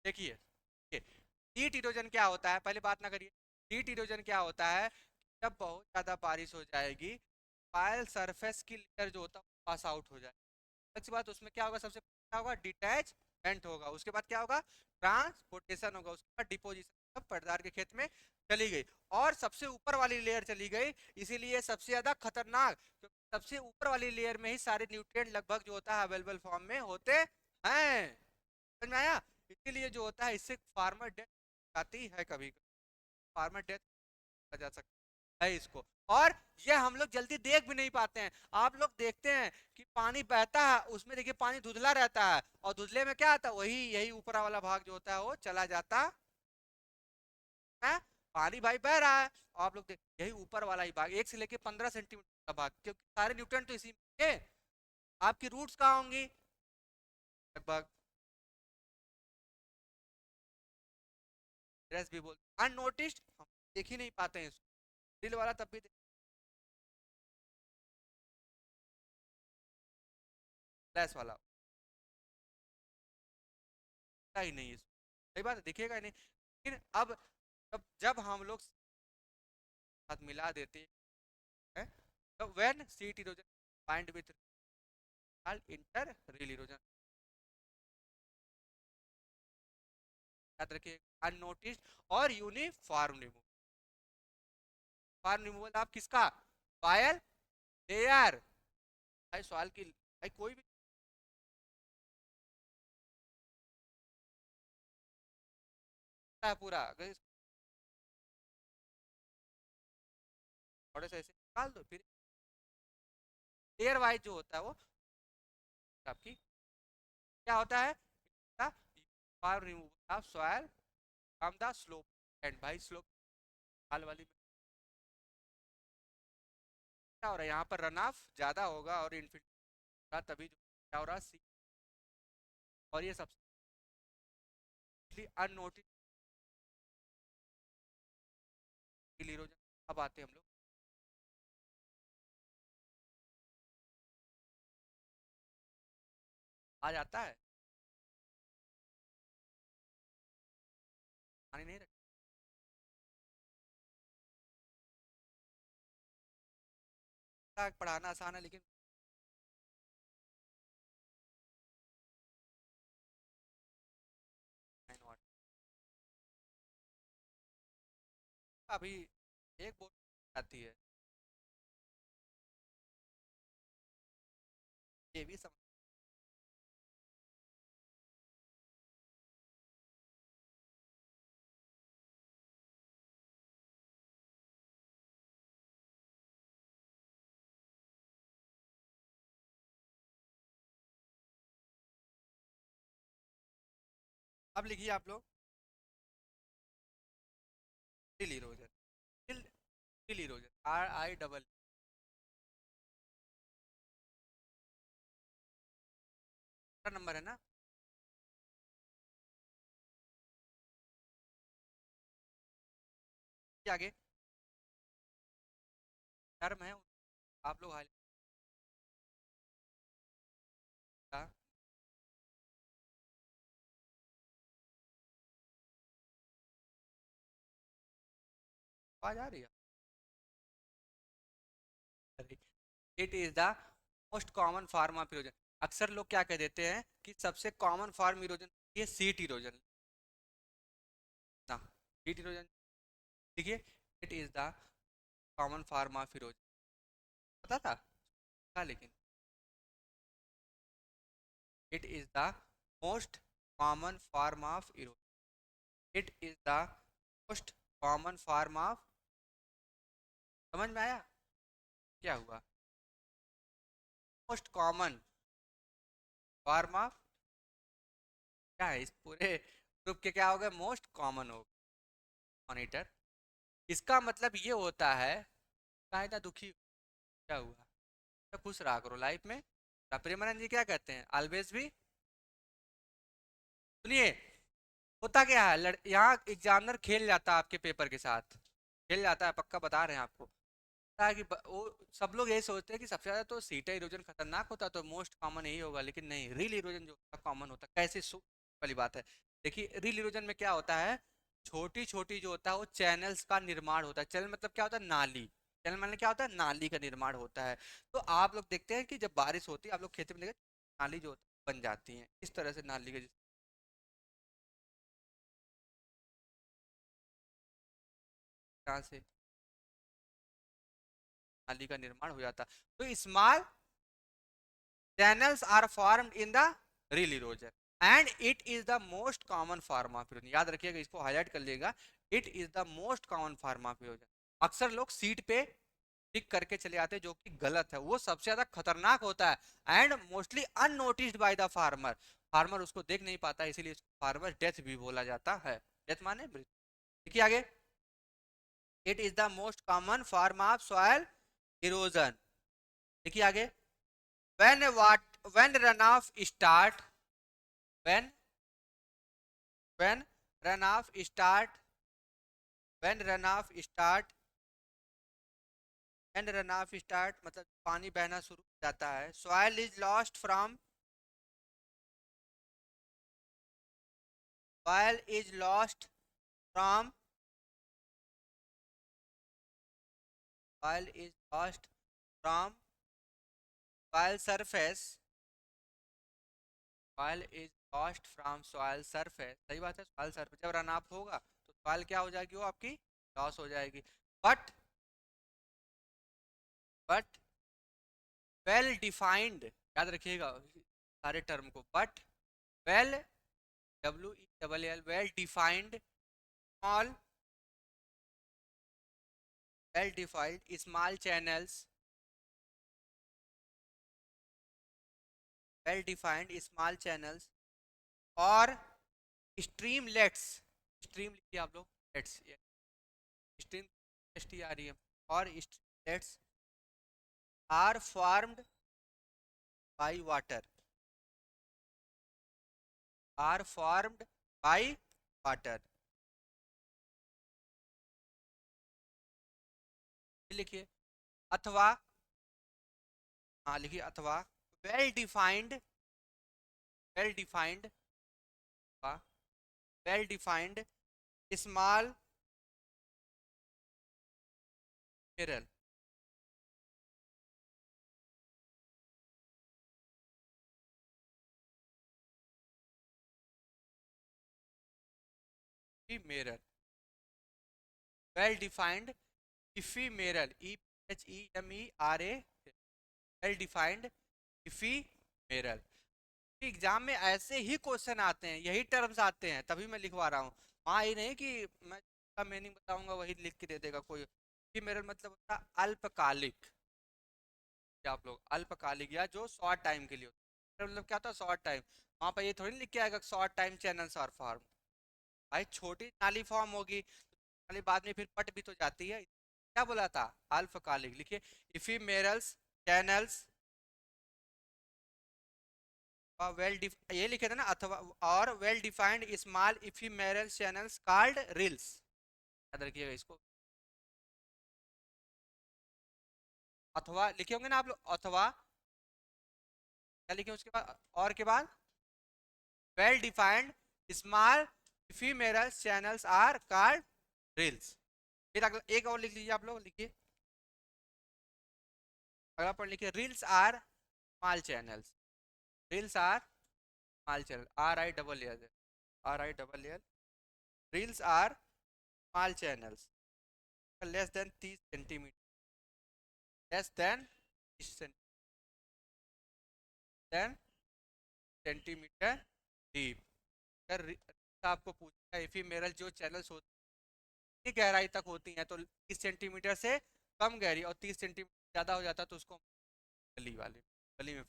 देखिए, हीट इरोजन क्या होता है, पहले बात ना करिए। हीट इरोजन क्या होता है, जब बहुत ज्यादा बारिश हो जाएगी, पायल सरफेस की लेयर जो होता है पास आउट हो जाए। अच्छी बात, उसमें क्या होगा, सबसे पहले क्या होगा, डिटैचमेंट होगा, उसके बाद क्या होगा, ट्रांसपोर्टेशन होगा, उसके बाद डिपोजिशन पर्दार के खेत में चली गई, और सबसे ऊपर वाली लेयर चली गई। इसीलिए सबसे ज्यादा खतरनाक, क्योंकि सबसे ऊपर वाली लेयर में ही सारे न्यूट्रिएंट लगभग जो होता है अवेलेबल फॉर्म में होते हैं। समझ में आया? इसीलिए जो होता है, इससे फार्मर डेथ आती है, कभी फार्मर डेथ जा सकता है इसको। और ये हम लोग जल्दी देख भी नहीं पाते हैं। आप लोग देखते हैं कि पानी बहता है, उसमें देखिए पानी धुंधला रहता है, और धुंधले में क्या आता है, वही यही ऊपर वाला भाग जो होता है वो चला जाता है। पानी भाई बह रहा है, और आप लोग देख यही ऊपर वाला ही भाग, 1 से लेके 15 सेंटीमीटर का भाग, क्योंकि सारे न्यूट्रिएंट तो इसी में है। आपकी रूट्स कहाँ होंगी, लगभग ड्रेस भी बोल अननोटिस्ड, हम देख ही नहीं पाते हैं इसको। दिल वाला तब भी ड्रेस वाला दिखता ही नहीं इसको, सही बात है, दिखेगा ही नहीं। लेकिन अब जब हम लोग साथ मिला देते हैं, तो when seat erosion bind with inter reel erosion, याद रखिए, अननोटिस्ड और यूनिफॉर्म रिमूवल। फॉर्म रिमूवल आप किसका, पायल लेयर, भाई सवाल की भाई कोई भी है पूरा, अगर थोड़े से ऐसे निकाल दो, फिर लेयर वाइज जो होता है वो आपकी क्या होता है, form removal of soil from the slope and, भाई स्लोप हाल वाली में क्या हो रहा है, यहाँ पर रन ऑफ ज्यादा होगा और इन्फिल्ट्रेशन तभी जो क्या हो रहा है, और ये सबसे अननोटिस इरोजन। अब आते हैं हम लोग, आ जाता है, पानी नहीं रखता, पढ़ाना आसान है लेकिन अभी एक बोल आती है, ये भी समझ। अब लिखिए आप लोग, हिल इरोजन, हिल हिल इरोजन, RILL नंबर है ना, ये आगे टर्म है, आप लोग हाईलाइट, आवाज आ रही है, it is the most common form of erosion. अक्सर लोग क्या कह देते हैं कि सबसे कॉमन फॉर्म इरोजन ये सीट इरोजन ना, सीट इरोजन, देखिए, it is the common form of erosion, पता था क्या, लेकिन it is the most common form of erosion, it is the most common form of, समझ में आया क्या हुआ, मोस्ट कॉमन फॉर्म ऑफ, क्या है इस पूरे ग्रुप के क्या हो गए, मोस्ट कॉमन हो मॉनिटर। इसका मतलब ये होता है, कायदा दुखी क्या हुआ, तो खुश रहा करो लाइफ में। प्रेमानंद जी क्या कहते हैं, ऑलवेज भी, सुनिए, होता क्या है, यहाँ एग्जामिनर खेल जाता है आपके पेपर के साथ, खेल जाता है, पक्का बता रहे हैं आपको। है कि वो सब लोग यही सोचते हैं कि सबसे ज्यादा तो सीटा इरोजन खतरनाक होता है, तो मोस्ट कॉमन यही होगा, लेकिन नहीं, रील इरोजन जो कॉमन होता है। कैसे वाली बात है, देखिए रील इरोजन में क्या होता है, छोटी छोटी जो होता है वो चैनल्स का निर्माण होता है। चैनल मतलब क्या होता है, नाली। चैनल मतलब क्या होता है, नाली का निर्माण होता है। तो आप लोग देखते हैं कि जब बारिश होती है, आप लोग खेत में देखें, नाली जो होती है बन जाती है इस तरह से, नाली के तरह से नाली का निर्माण हो जाता। तो small channels are formed in the real erosion and it is the most common form of erosion। याद रखिएगा, इसको हाईलाइट कर लीजिएगा, it is the most common form of erosion। अक्सर लोग सीट पे टिक करके चले आते हैं, जो कि गलत है, वो सबसे ज्यादा खतरनाक होता है and mostly unnoticed by the farmer. Farmer उसको देख नहीं पाता, इसीलिए इसको फार्मर डेथ भी बोला जाता है। डेथ माने मृत्यु। देखिए आगे, it is the most common form of soil erosion. देखिए आगे, when runoff start when when runoff start when runoff start when runoff start मतलब पानी बहना शुरू हो जाता है, soil is lost from soil is lost from soil surface soil is lost from soil surface। सही बात है, soil surface जब रन ऑफ होगा तो soil क्या हो जाएगी, वो आपकी लॉस हो जाएगी। बट बट वेल डिफाइंड, याद रखिएगा सारे टर्म को, but well, WELL, well defined small, well defined small channels, well defined small channels और स्ट्रीमलेट्स, स्ट्रीम लिखिए आप लोग, लेट्स, स्ट्रीम, STREM, और streamlets are formed by water, are formed by water. लिखिए अथवा, हाँ लिखिए अथवा, well defined, well defined, well defined small mirror, mirror, well defined ephemeral, EPHEMERA, well defined ephemeral. Exam में ऐसे ही क्वेश्चन आते हैं, यही टर्म्स आते हैं, तभी मैं लिखवा रहा हूँ। वहाँ ये नहीं कि मैं इसका मीनिंग बताऊंगा वही लिख के दे देगा कोई। इफीमेरल मतलब होता है अल्पकालिक, या आप लोग अल्पकालिक, या जो शॉर्ट टाइम के लिए होता है, मतलब क्या होता है शॉर्ट टाइम। वहाँ पर ये थोड़ी लिख के आएगा शॉर्ट टाइम चैनल्स और फॉर्म, भाई छोटी नाली फॉर्म होगी, नाली बाद में फिर पट भी तो जाती है। क्या बोला था, अल्पकालिक। लिखिए इफीमेरल्स चैनल्स, वेल ये लिखे थे ना अथवा, और well defined small ephemeral channels called rills. याद रखिएगा इसको, अथवा लिखे होंगे ना आप लोग, अथवा क्या लिखे उसके बाद, और के बाद well defined small ephemeral channels are called rills. फिर अगला एक और लिख लीजिए आप लोग, लिखिए अगला पॉइंट लिखिए, rills are small channels, rills are small channel, RILL, rills are small channels less than 30 centimetre, less than than centimetre deep. अगर आपको पूछा एफीमेरल जो चैनल्स होती है गहराई तक होती हैं, तो 30 सेंटीमीटर से कम गहरी, और 30 सेंटीमीटर ज़्यादा हो जाता है तो उसको गली वाले, गली में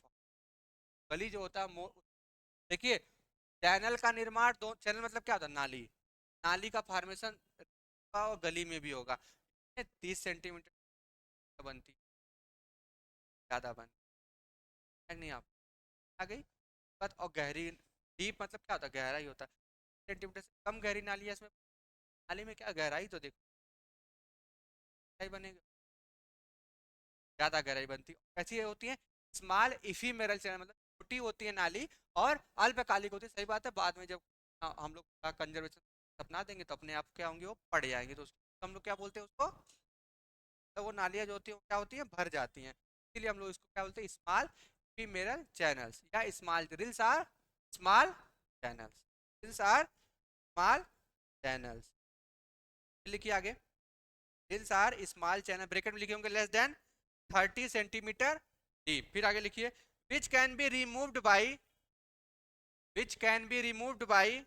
गली जो होता है, देखिए चैनल का निर्माण, दो चैनल मतलब क्या होता है, नाली, नाली का फॉर्मेशन और गली में भी होगा। 30 सेंटीमीटर बनती, ज़्यादा बनती है नहीं, आप आ गई बात। और गहरी, डीप मतलब क्या होता है, गहराई होता है। सेंटीमीटर से कम गहरी नाली है, इसमें नाली में क्या गहराई तो देखो, गहराई बनेगी। ज्यादा गहराई बनती है। कैसी होती है? स्मॉल इफीमेरल चैनल, मतलब छोटी होती है नाली और अल्पकालिक होती है। सही बात है, बाद में जब हम लोग कंजर्वेशन अपना देंगे तो अपने आप क्या होंगे, वो पड़ जाएंगे, तो हम लोग क्या बोलते हैं उसको, तो वो नालियाँ जो होती हैं वो क्या होती हैं, भर जाती हैं। इसीलिए हम लोग इसको क्या बोलते हैं, स्मॉल इफीमेरल चैनल्स या small rills are small channels, rills are small channels. लिखिए आगे, rills are small channel, bracket में लिखे होंगे लेस देन 30 सेंटीमीटर डीप। फिर आगे लिखिए, which can be removed by, which can be removed by,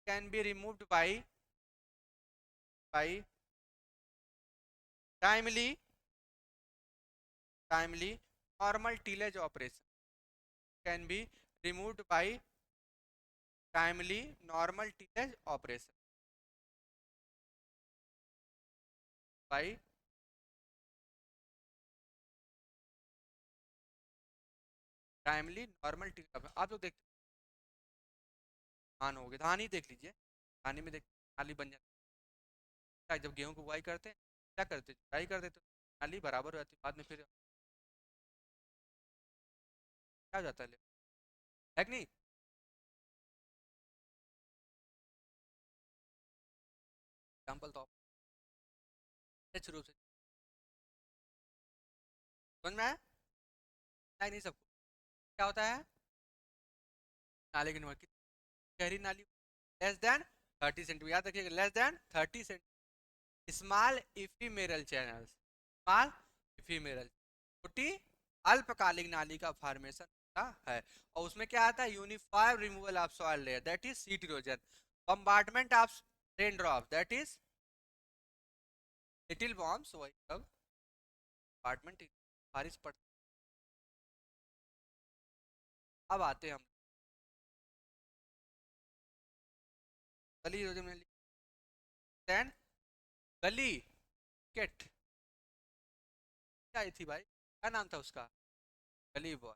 can be removed by timely, timely normal tillage operation, can be removed by timely normal tillage operation, by timely normal tillage. आप लोग देखते धान हो गए, धान ही देख लीजिए, धान में देख नाली बन जाती है। जब गेहूं की बुआई करते हैं क्या करते हैं, जुताई कर देते हैं, नाली बराबर हो जाती है, बाद में फिर क्या हो जाता है कि नहीं? एग्जाम्पल तो निश्चित रूप से समझ में आया? नहीं सबको क्या होता है, नाले की नोक, गहरी नाली, लेस देन 30 सेंटीमीटर, याद रखिएगा less than 30 centimetre. Small ephemeral channel, small ephemeral, छोटी अल्पकालिक नाली का फॉर्मेशन होता है, और उसमें क्या आता है, uniform removal of soil layer, that is seat erosion, bombardment of rain drop, that is little bombs, वही सब बम्बार्डमेंट, बारिश पड़ती। अब आते हैं हम गली इरोजन में, देन गली केट क्या आई थी भाई, क्या नाम था उसका, गली बॉय,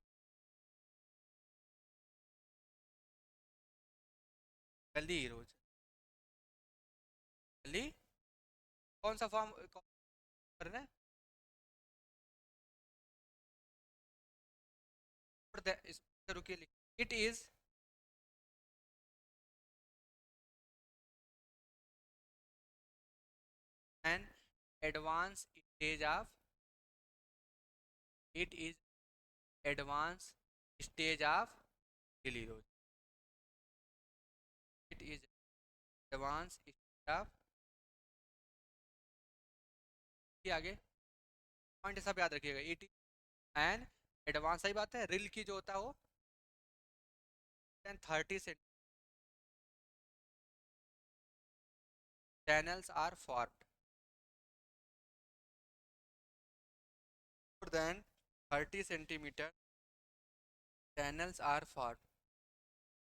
गली इरोजन, गली कौन सा फॉर्म करना है, रुकिए, it is an advance stage of, it is advanced stage of hill erosion, it is advanced stage of, ये आगे पॉइंट सब याद रखिएगा, इट एन एडवांस, सही बात है, रिल की जो होता है वो 30 से channels are formed more than 30 centimetre, channels are formed,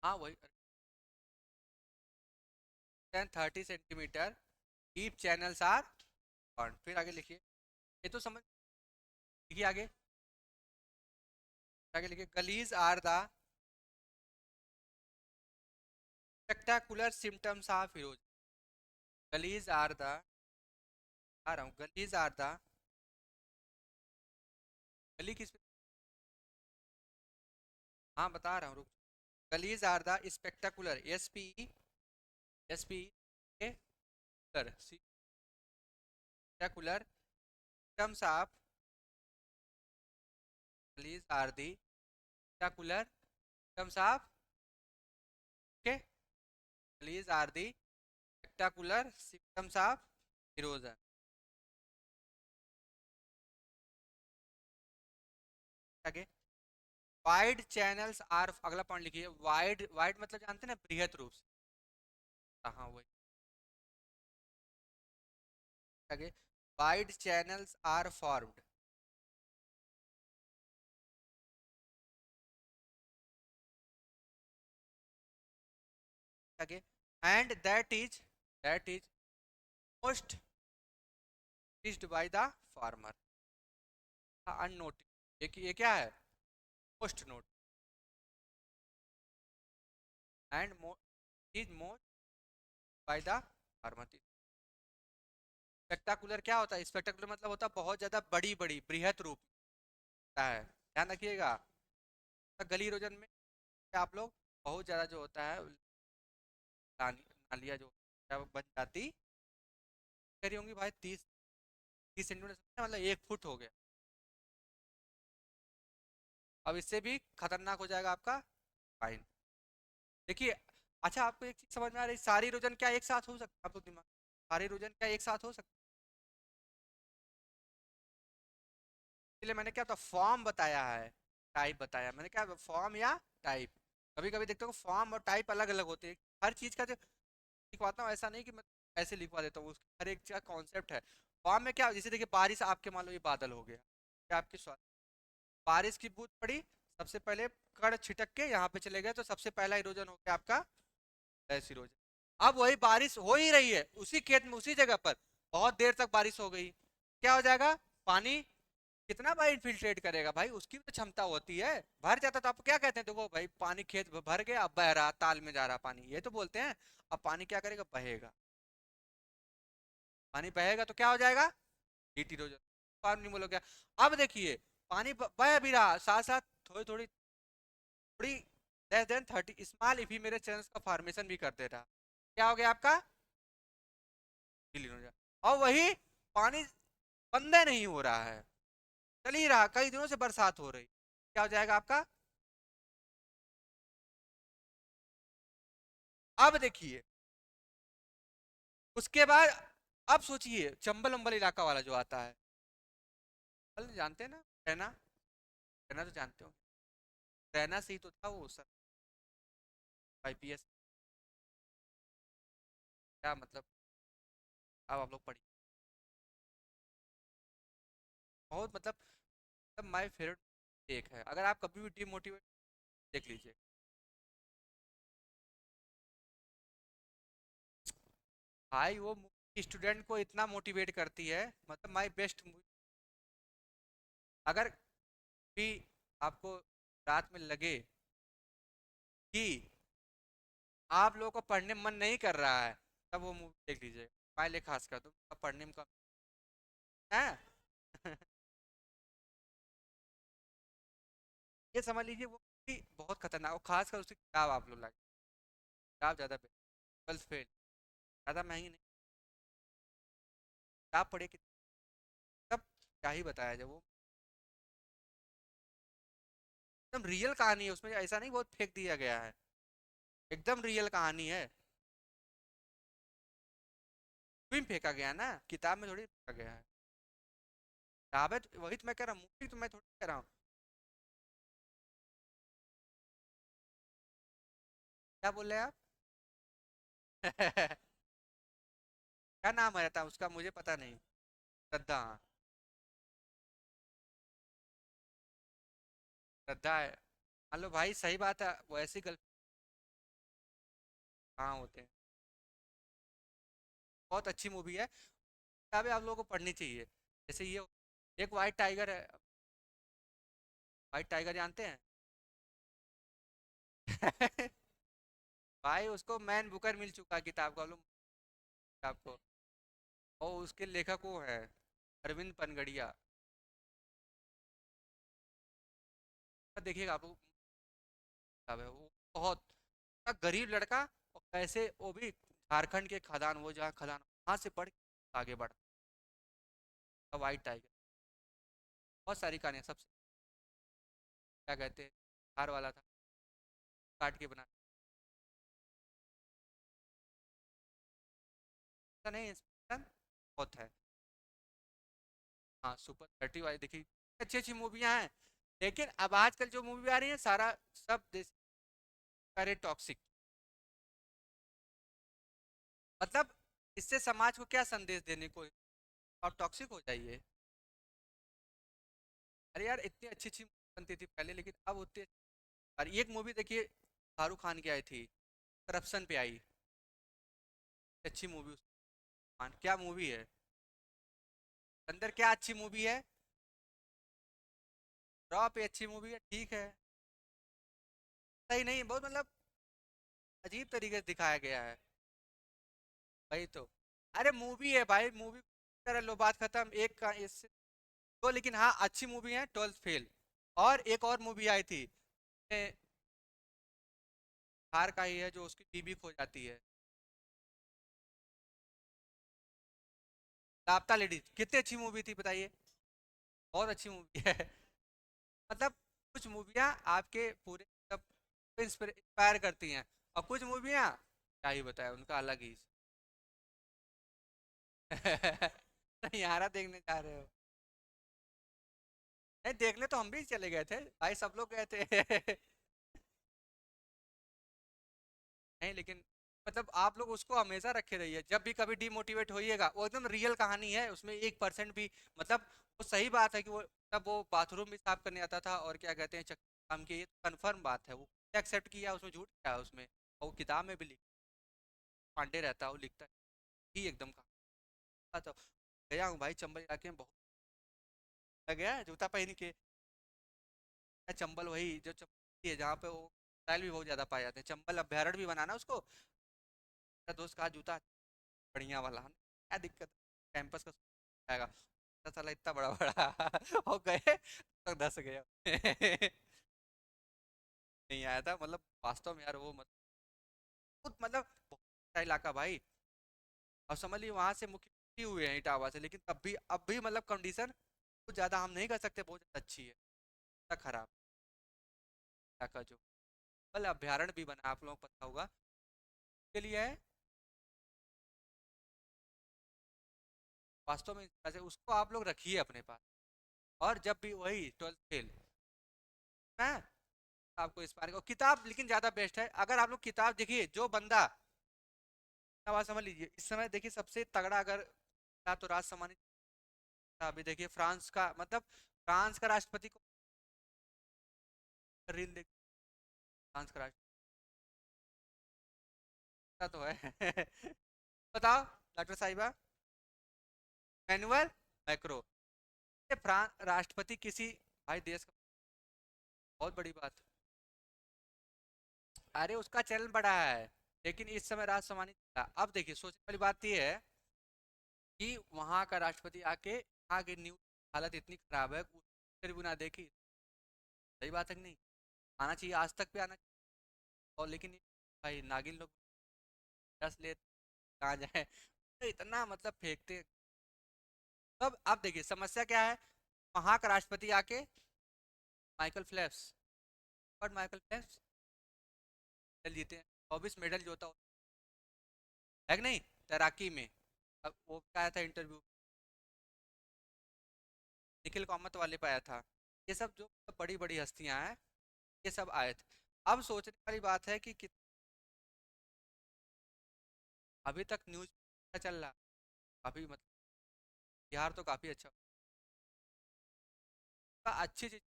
हाँ वही 30 centimetre deep channels are formed। फिर आगे लिखिए, ये तो समझ, लिखिए आगे, आगे लिखिए, gullies are the spectacular symptoms of erosion, gullies are the, आ रहा हूँ, गलीज आर द, गली किस, हाँ बता रहा हूँ रुक, gullies are the spectacular, S P, S P spectacular symptoms of, gullies are the spectacular symptoms of, okay, gullies are the spectacular symptoms of erosion. आगे, वाइड चैनल्स आर, अगला पॉइंट लिखिए, वाइड, वाइड मतलब जानते हैं ना, बृहत रूप से, हाँ वही, आगे, वाइड चैनल्स आर फॉर्म्ड, आगे, and that is most reached by the farmer, unnoticed, ये क्या है, most note, and is most by the farmer, spectacular क्या होता है? स्पेक्टाकुलर मतलब होता है बहुत ज्यादा बड़ी बड़ी बृहत रूप होता है, ध्यान रखिएगा। तो गली इरोजन में आप लोग बहुत ज्यादा जो होता है नालियाँ जो क्या बन जाती कह रही होंगी भाई 30 30 सेंटीमीटर, मतलब 1 फुट हो गया। अब इससे भी खतरनाक हो जाएगा आपका फाइन। देखिए, अच्छा आपको एक चीज समझ में आ रही, सारी इरोजन क्या एक साथ हो सकता है? आप लोग दिमाग, सारी इरोजन क्या एक साथ हो सकता है? इसलिए मैंने क्या तो फॉर्म बताया है, टाइप बताया मैंने, क्या फॉर्म या टाइप। कभी कभी देखते हो फॉर्म और टाइप अलग अलग होते हैं। हर चीज का जो लिखवाता हूँ ऐसा नहीं कि मैं ऐसे लिखवा देता हूँ, हर एक का कॉन्सेप्ट है। फॉर्म में क्या, जैसे देखिए बारिश आपके मान लो ये बादल हो गया, क्या आपकी बारिश की बूंद पड़ी, सबसे पहले कण छिटक के यहाँ पे चले गए, तो सबसे पहला इरोजन हो गया आपका फ्लैश इरोजन। अब वही बारिश हो ही रही है उसी खेत में उसी जगह पर, बहुत देर तक बारिश हो गई, क्या हो जाएगा? पानी कितना भाई इनफिल्ट्रेट करेगा भाई, उसकी भी तो क्षमता होती है। भर जाता तो आप क्या कहते हैं? देखो भाई पानी खेत भर गया, अब बह रहा, ताल में जा रहा पानी, ये तो बोलते हैं। अब पानी क्या करेगा? बहेगा। पानी बहेगा तो क्या हो जाएगा? Heat erosion. पानी बोलो क्या? अब देखिए, पानी बह भी रहा, साथ साथ थोड़ी थोड़ी थोड़ी less than 30 small if he मेरे चैनल्स का फॉर्मेशन भी कर दे रहा, क्या हो गया आपका? विलीन हो जाए। और वही पानी बंद नहीं हो रहा है, चल ही रहा, कई दिनों से बरसात हो रही, क्या हो जाएगा आपका? अब देखिए, उसके बाद अब सोचिए चंबल वंबल इलाका वाला जो आता है, चंबल जानते हैं ना, रहना, रहना तो जानते हो, रहना से ही तो था वो सर, आईपीएस, क्या मतलब। अब आप लोग पढ़िए, बहुत मतलब माय फेवरेट एक है, अगर आप कभी भी डिमोटिवेट देख लीजिए। भाई वो स्टूडेंट को इतना मोटिवेट करती है, मतलब माय बेस्ट। अगर भी आपको रात में लगे कि आप लोगों को पढ़ने में मन नहीं कर रहा है, तब वो मूवी देख लीजिए, माय लिए खास कर, तो पढ़ने में कम है। ये समझ लीजिए वो मूवी बहुत खतरनाक, और खासकर उसकी किताब आप लोग लाइक, किताब ज़्यादा ट्वेल्थ फेल, ज़्यादा महंगी नहीं, किताब पढ़े कि तब क्या ही बताया जाए, वो एकदम रियल कहानी है, उसमें ऐसा नहीं बहुत फेंक दिया गया है, एकदम रियल कहानी है। फिल्म फेंका गया ना, किताब में थोड़ी फेंका गया है। किताब है वही तो मैं कह रहा हूँ, मूवी तो मैं थोड़ी कह रहा हूँ। क्या बोल रहे हैं आप? क्या नाम आया था उसका, मुझे पता नहीं। श्रद्धा, हाँ, श्रद्धा है। मान लो भाई सही बात है, वो ऐसी गलती कहाँ होते हैं। बहुत अच्छी मूवी है, किताबें आप लोगों को पढ़नी चाहिए। जैसे ये एक वाइट टाइगर है, वाइट टाइगर जानते हैं? भाई उसको मैन बुकर मिल चुका है किताब का, मालूम किताब को, और उसके लेखक वो है अरविंद पनगड़िया। देखिएगा आप लोग, किताब है वो, बहुत इतना गरीब लड़का, और कैसे वो भी झारखंड के खदान, वो जहाँ खदान वहाँ से पढ़ के आगे बढ़, वाइट टाइगर। बहुत सारी कहानियाँ, सबसे क्या कहते हैं, हार वाला था, काट के बना, ऐसा नहीं इंस्पिरेशन बहुत है। हाँ सुपर 30 वाली देखी, अच्छी अच्छी मूवियाँ हैं, लेकिन अब आजकल जो मूवी आ रही है सारा सब देश सारे टॉक्सिक, मतलब इससे समाज को क्या संदेश देने को, आप टॉक्सिक हो जाइए। अरे यार इतनी अच्छी अच्छी बनती थी पहले, लेकिन अब उतनी, और एक मूवी देखिए शाहरुख खान की आई थी, करप्शन पे आई, अच्छी मूवी, क्या मूवी है, अंदर क्या अच्छी मूवी है, रॉ पे अच्छी मूवी है, ठीक है, सही नहीं बहुत, मतलब अजीब तरीके से दिखाया गया है। वही तो, अरे मूवी है भाई, मूवी तरह लो बात खत्म एक का इससे। तो लेकिन हाँ अच्छी मूवी है 12th फेल। और एक और मूवी आई थी हार का ही है जो उसकी बीबी खो जाती है। लापता लेडीज कितनी अच्छी मूवी थी बताइए। बहुत अच्छी मूवी है। मतलब कुछ मूवियाँ आपके पूरे मतलब इंस्पायर करती हैं। और कुछ मूवियाँ क्या ही बताए उनका अलग ही। यारा देखने जा रहे हो? नहीं देखने तो हम भी चले गए थे भाई सब लोग गए थे। नहीं लेकिन मतलब आप लोग उसको हमेशा रखे रहिए जब भी कभी डिमोटिवेट होइएगा वो एकदम रियल कहानी है उसमें 1% भी मतलब वो सही बात है कि वो तब वो बाथरूम भी साफ करने आता था और क्या कहते हैं काम की ये कंफर्म बात है वो एक्सेप्ट किया उसमें झूठ क्या है उसमें। और वो किताब में भी लिख पांडे रहता है वो लिखता है ही एकदम कहा तो गया हूँ भाई चंबल इलाके में बहुत गया है, जूता पहन के चंबल वही जो चंबल है जहाँ पे वो टाइल भी बहुत ज्यादा पाए जाते हैं चंबल अभ्यारण्य भी बनाना उसको। मेरा दोस्त कहा जूता बढ़िया वाला क्या दिक्कत कैंपस का आएगा। साला इतना बड़ा बड़ा हो गए तो दस गया। नहीं आया था मतलब वास्तव में यार वो मतलब बहुत अच्छा इलाका भाई। और समझ लीजिए वहां से मुख्यमंत्री हुए हैं इटावा से लेकिन तब भी अब भी मतलब कंडीशन कुछ ज्यादा हम नहीं कर सकते बहुत ज्यादा अच्छी है इतना खराब इलाका जो मतलब अभ्यारण्य भी बना आप लोगों को पता होगा के लिए है। वास्तव में ऐसे उसको आप लोग रखिए अपने पास। और जब भी वही 12th फेल है आपको इस बारे को किताब लेकिन ज्यादा बेस्ट है अगर आप लोग किताब देखिए जो बंदा बात समझ लीजिए इस समय देखिए सबसे तगड़ा अगर था तो राज सम्मानित था। अभी देखिए फ्रांस का मतलब फ्रांस का राष्ट्रपति को रील देख फ्रांस का राष्ट्रपति तो है। बताओ डॉक्टर साहिबा मैनुअल मैक्रो फ्रांस राष्ट्रपति किसी भाई देश का बहुत बड़ी बात। अरे उसका चलन बढ़ा है लेकिन इस समय राज सम्मानित था। अब देखिए सोचने वाली बात यह है कि वहां का राष्ट्रपति आके यहाँ की न्यूज हालत इतनी खराब है फिर भी ना देखी। सही बात है कि नहीं आना चाहिए आज तक पे आना चाहिए। और लेकिन भाई नागिन लोग 10 ले कहाँ जाए तो इतना मतलब फेंकते हैं। तब आप देखिए समस्या क्या है वहां का राष्ट्रपति आके माइकल फेल्प्स और माइकल फेल्प्स मेडल जीते हैं 24 मेडल जो होता है कि नहीं तैराकी में। अब वो क्या आया था इंटरव्यू निखिल कामत वाले पे आया था। ये सब जो बड़ी बड़ी हस्तियां हैं ये सब आए थे। अब सोचने वाली बात है कि अभी तक न्यूज चल रहा अभी मतलब बिहार तो काफी अच्छा अच्छी चीज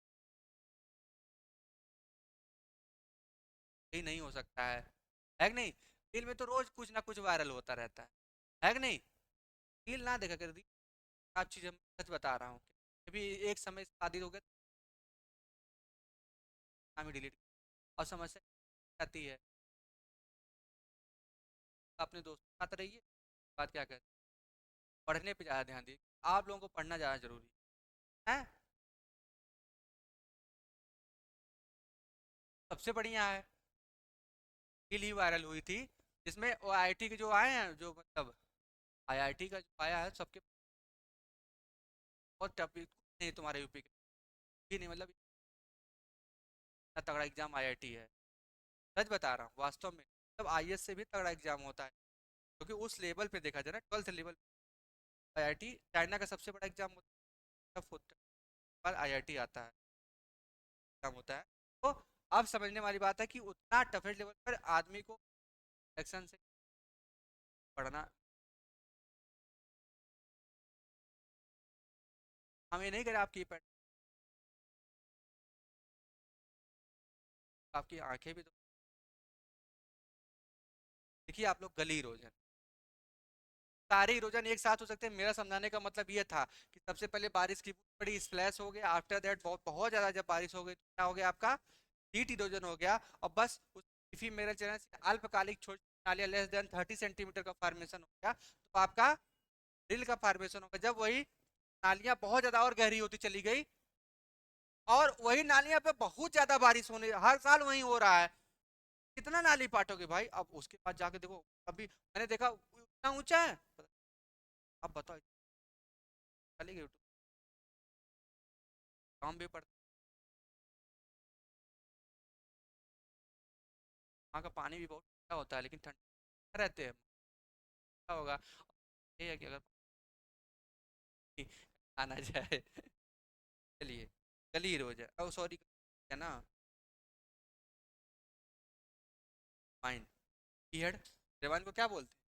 ही नहीं हो सकता है कि नहीं। रील में तो रोज कुछ ना कुछ वायरल होता रहता है कि नहीं। रील ना देखा कर दी आप चीज सच बता रहा हूँ अभी एक समय शादी हो गया नाम ही डिलीट और समस्या आती है अपने दोस्तों के साथ रहिए। बात क्या कहते हैं पढ़ने पे ज़्यादा ध्यान दिए आप लोगों को पढ़ना ज़्यादा जरूरी है। सबसे बढ़िया है रील ही वायरल हुई थी जिसमें वो आईआईटी के जो आए हैं जो मतलब आईआईटी का जो आया है सबके बहुत टफ नहीं तुम्हारे यूपी के भी नहीं मतलब इतना तगड़ा एग्जाम आईआईटी है। सच बता रहा हूँ वास्तव में मतलब आईएएस से भी तगड़ा एग्जाम होता है क्योंकि उस लेवल पे देखा जाए ना 12th लेवल आईआईटी चाइना का सबसे बड़ा एग्जाम टफ होता है बाद आईआईटी आता है एग्जाम होता है। तो अब समझने वाली बात है कि उतना टफेस्ट लेवल पर आदमी को सेक्शन से पढ़ना हम ये नहीं करें आपकी आपकी आंखें भी तो देखिए आप लोग गली रोजन सारे इरोजन एक साथ हो सकते हैं मेरा समझाने का मतलब ये था कि सबसे पहले बारिश की बड़ी स्प्लैश हो गया आफ्टर दैट बहुत बहुत ज्यादा जब बारिश हो गई तो क्या हो गया आपका हीट इरोजन हो गया और बस उस मेरे चैनल से अल्पकालिक छोटी नालियां लेस देन 30 सेंटीमीटर का फॉर्मेशन हो गया तो आपका ड्रिल का फॉर्मेशन होगा जब वही नालियां बहुत ज्यादा और गहरी होती चली गई, और वही नालियां पे बहुत ज्यादा बारिश होने, हर साल वही हो रहा है, कितना नाली पाटोगे भाई। अब उसके बाद जाके देखो, अभी मैंने देखा इतना ऊंचा है। अब बताओ, चलेगी यूट्यूब, काम भी पड़ता, वहाँ का पानी भी बहुत ठंडा होता है, लेकिन ठंडा रहते हैं, क्या होगा। ये है कि अगर आना जाए चलिए, गली रोज है, ओ सॉरी, है ना, माइंड, बियर्ड, रेवान को क्या बोलते हैं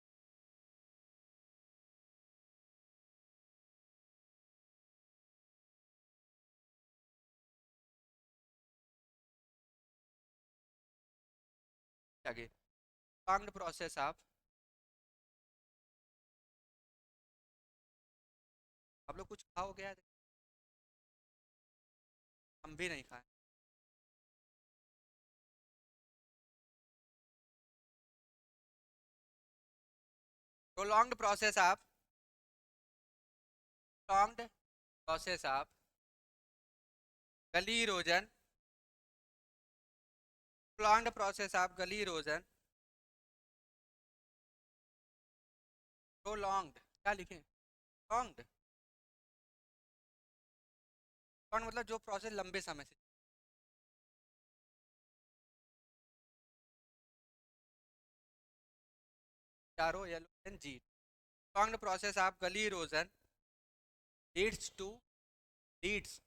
आगे, लॉन्ग प्रोसेस आप लोग कुछ खाओ क्या, हम भी नहीं खाए। प्रोलॉन्ग्ड प्रोसेस आप, प्रोलॉन्ग्ड प्रोसेस आप गली इरोजन, प्रोलॉन्ग्ड प्रोसेस आप गली इरोजन, प्रोलॉन्ग्ड क्या लिखें, प्रोलॉन्ग्ड, प्रोलॉन्ग मतलब जो प्रोसेस लंबे समय से, चारो येलो एन जी, प्रोलॉन्ग्ड प्रोसेस आप gully erosion leads to, leads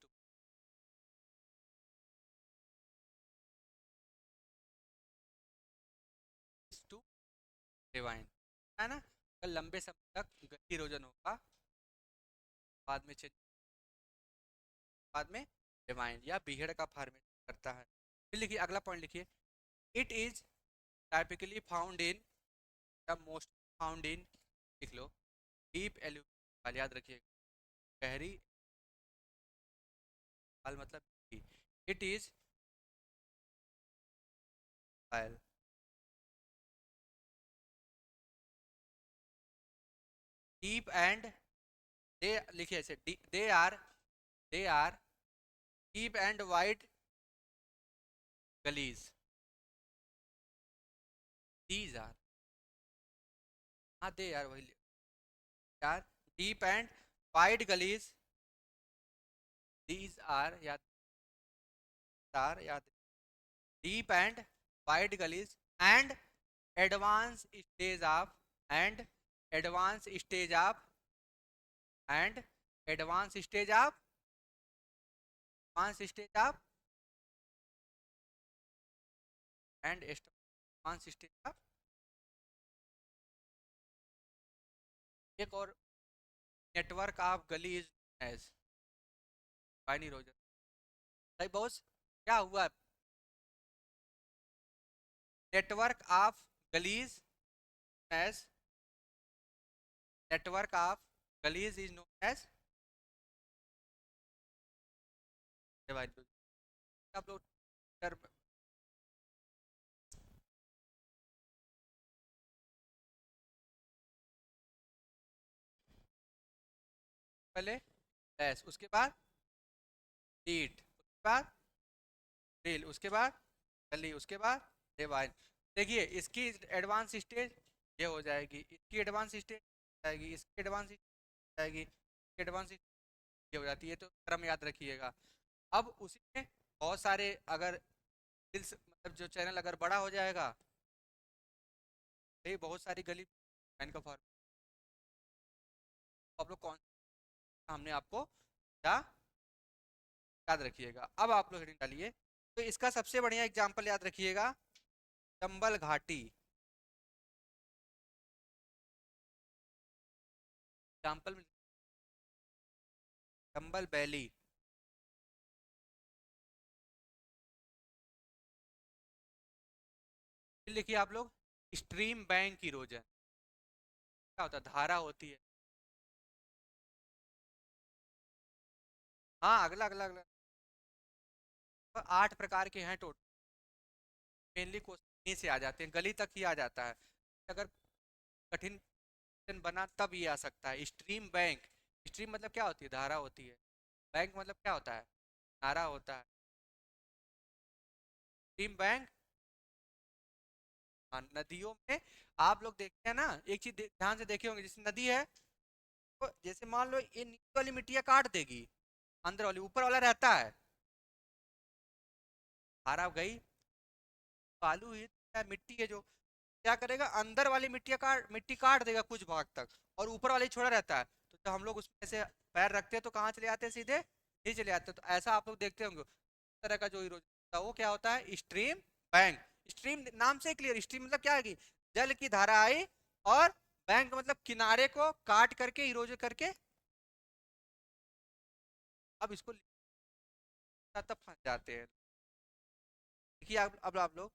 to divine, है ना, अगर लंबे समय तक गली इरोजन होगा, बाद में चेंज, बाद में डिवाइन या बीहड़ का फॉर्मेशन करता है। फिर लिखिए अगला पॉइंट लिखिए, it is typically found in, या मोस्ट फाउंड इन, लिख लो, डीप एल्यूवियल, याद रखिए, गहरी वाल मतलब, it is vile, deep and, they लिखिए ऐसे, they are deep and wide gullies, these are, हाँ दे यार वही यार, deep and wide gullies, these are, याद, deep and wide gullies and advanced stage of, and advanced stage of, and advanced stage of, advanced stage of, and advanced stage of, एक और, network of gullies as, पानी रोजर, भाई boss क्या हुआ, network of gullies as, network of gullies is known as divide, आप लोग पहले एस, उसके बाद लीड, उसके बाद रील, उसके बाद गली, उसके बाद डिवाइन। देखिए इसकी एडवांस स्टेज ये हो जाएगी, इसकी एडवांस स्टेज जाएगी, इसकी एडवांस जाएगी, इसकी एडवांस ये हो जाती है, तो क्रम याद रखिएगा। अब उसी में बहुत सारे, अगर रील्स मतलब जो चैनल अगर बड़ा हो जाएगा, ये बहुत सारी गली का फॉर्म, आप लोग कौन, हमने आपको क्या याद रखिएगा। अब आप लोग हेडिंग डालिए, तो इसका सबसे बढ़िया एग्जाम्पल याद रखिएगा, चंबल घाटी, एग्जाम्पल चंबल वैली, फिर लिखिए आप लोग स्ट्रीम बैंक इरोजन, क्या होता है, धारा होती है, हाँ अगला अगला अगला, तो 8 प्रकार के हैं टोटल, मेनली क्वेश्चन यहीं से आ जाते हैं, गली तक ही आ जाता है, अगर कठिन बना तब ये आ सकता है। स्ट्रीम बैंक, स्ट्रीम मतलब क्या होती है, धारा होती है। बैंक मतलब क्या होता है, धारा होता है। Stream bank. हाँ, नदियों में आप लोग देखते हैं ना, एक चीज ध्यान से देखे होंगे, जैसे नदी है तो जैसे मान लो ये नीचे वाली मिट्टियाँ काट देगी, अंदर वाली, ऊपर वाला रहता है, धारा गई, बालू ही है, मिट्टी है जो क्या करेगा, अंदर वाली मिट्टी काट देगा कुछ भाग तक, और ऊपर वाली छोड़ा रहता है। तो जब हम लोग उसमें से पैर रखते हैं तो कहाँ चले जाते हैं, सीधे नीचे चले जाते हैं। तो ऐसा आप लोग देखते होंगे, इस तरह का जो इरोजन होता है वो क्या होता है, स्ट्रीम बैंक। स्ट्रीम नाम से क्लियर, स्ट्रीम मतलब क्या है कि जल की धारा आई, और बैंक मतलब किनारे को काट करके इरोज करके, अब इसको लिखना तब फंस जाते हैं। देखिए अब आप लोग,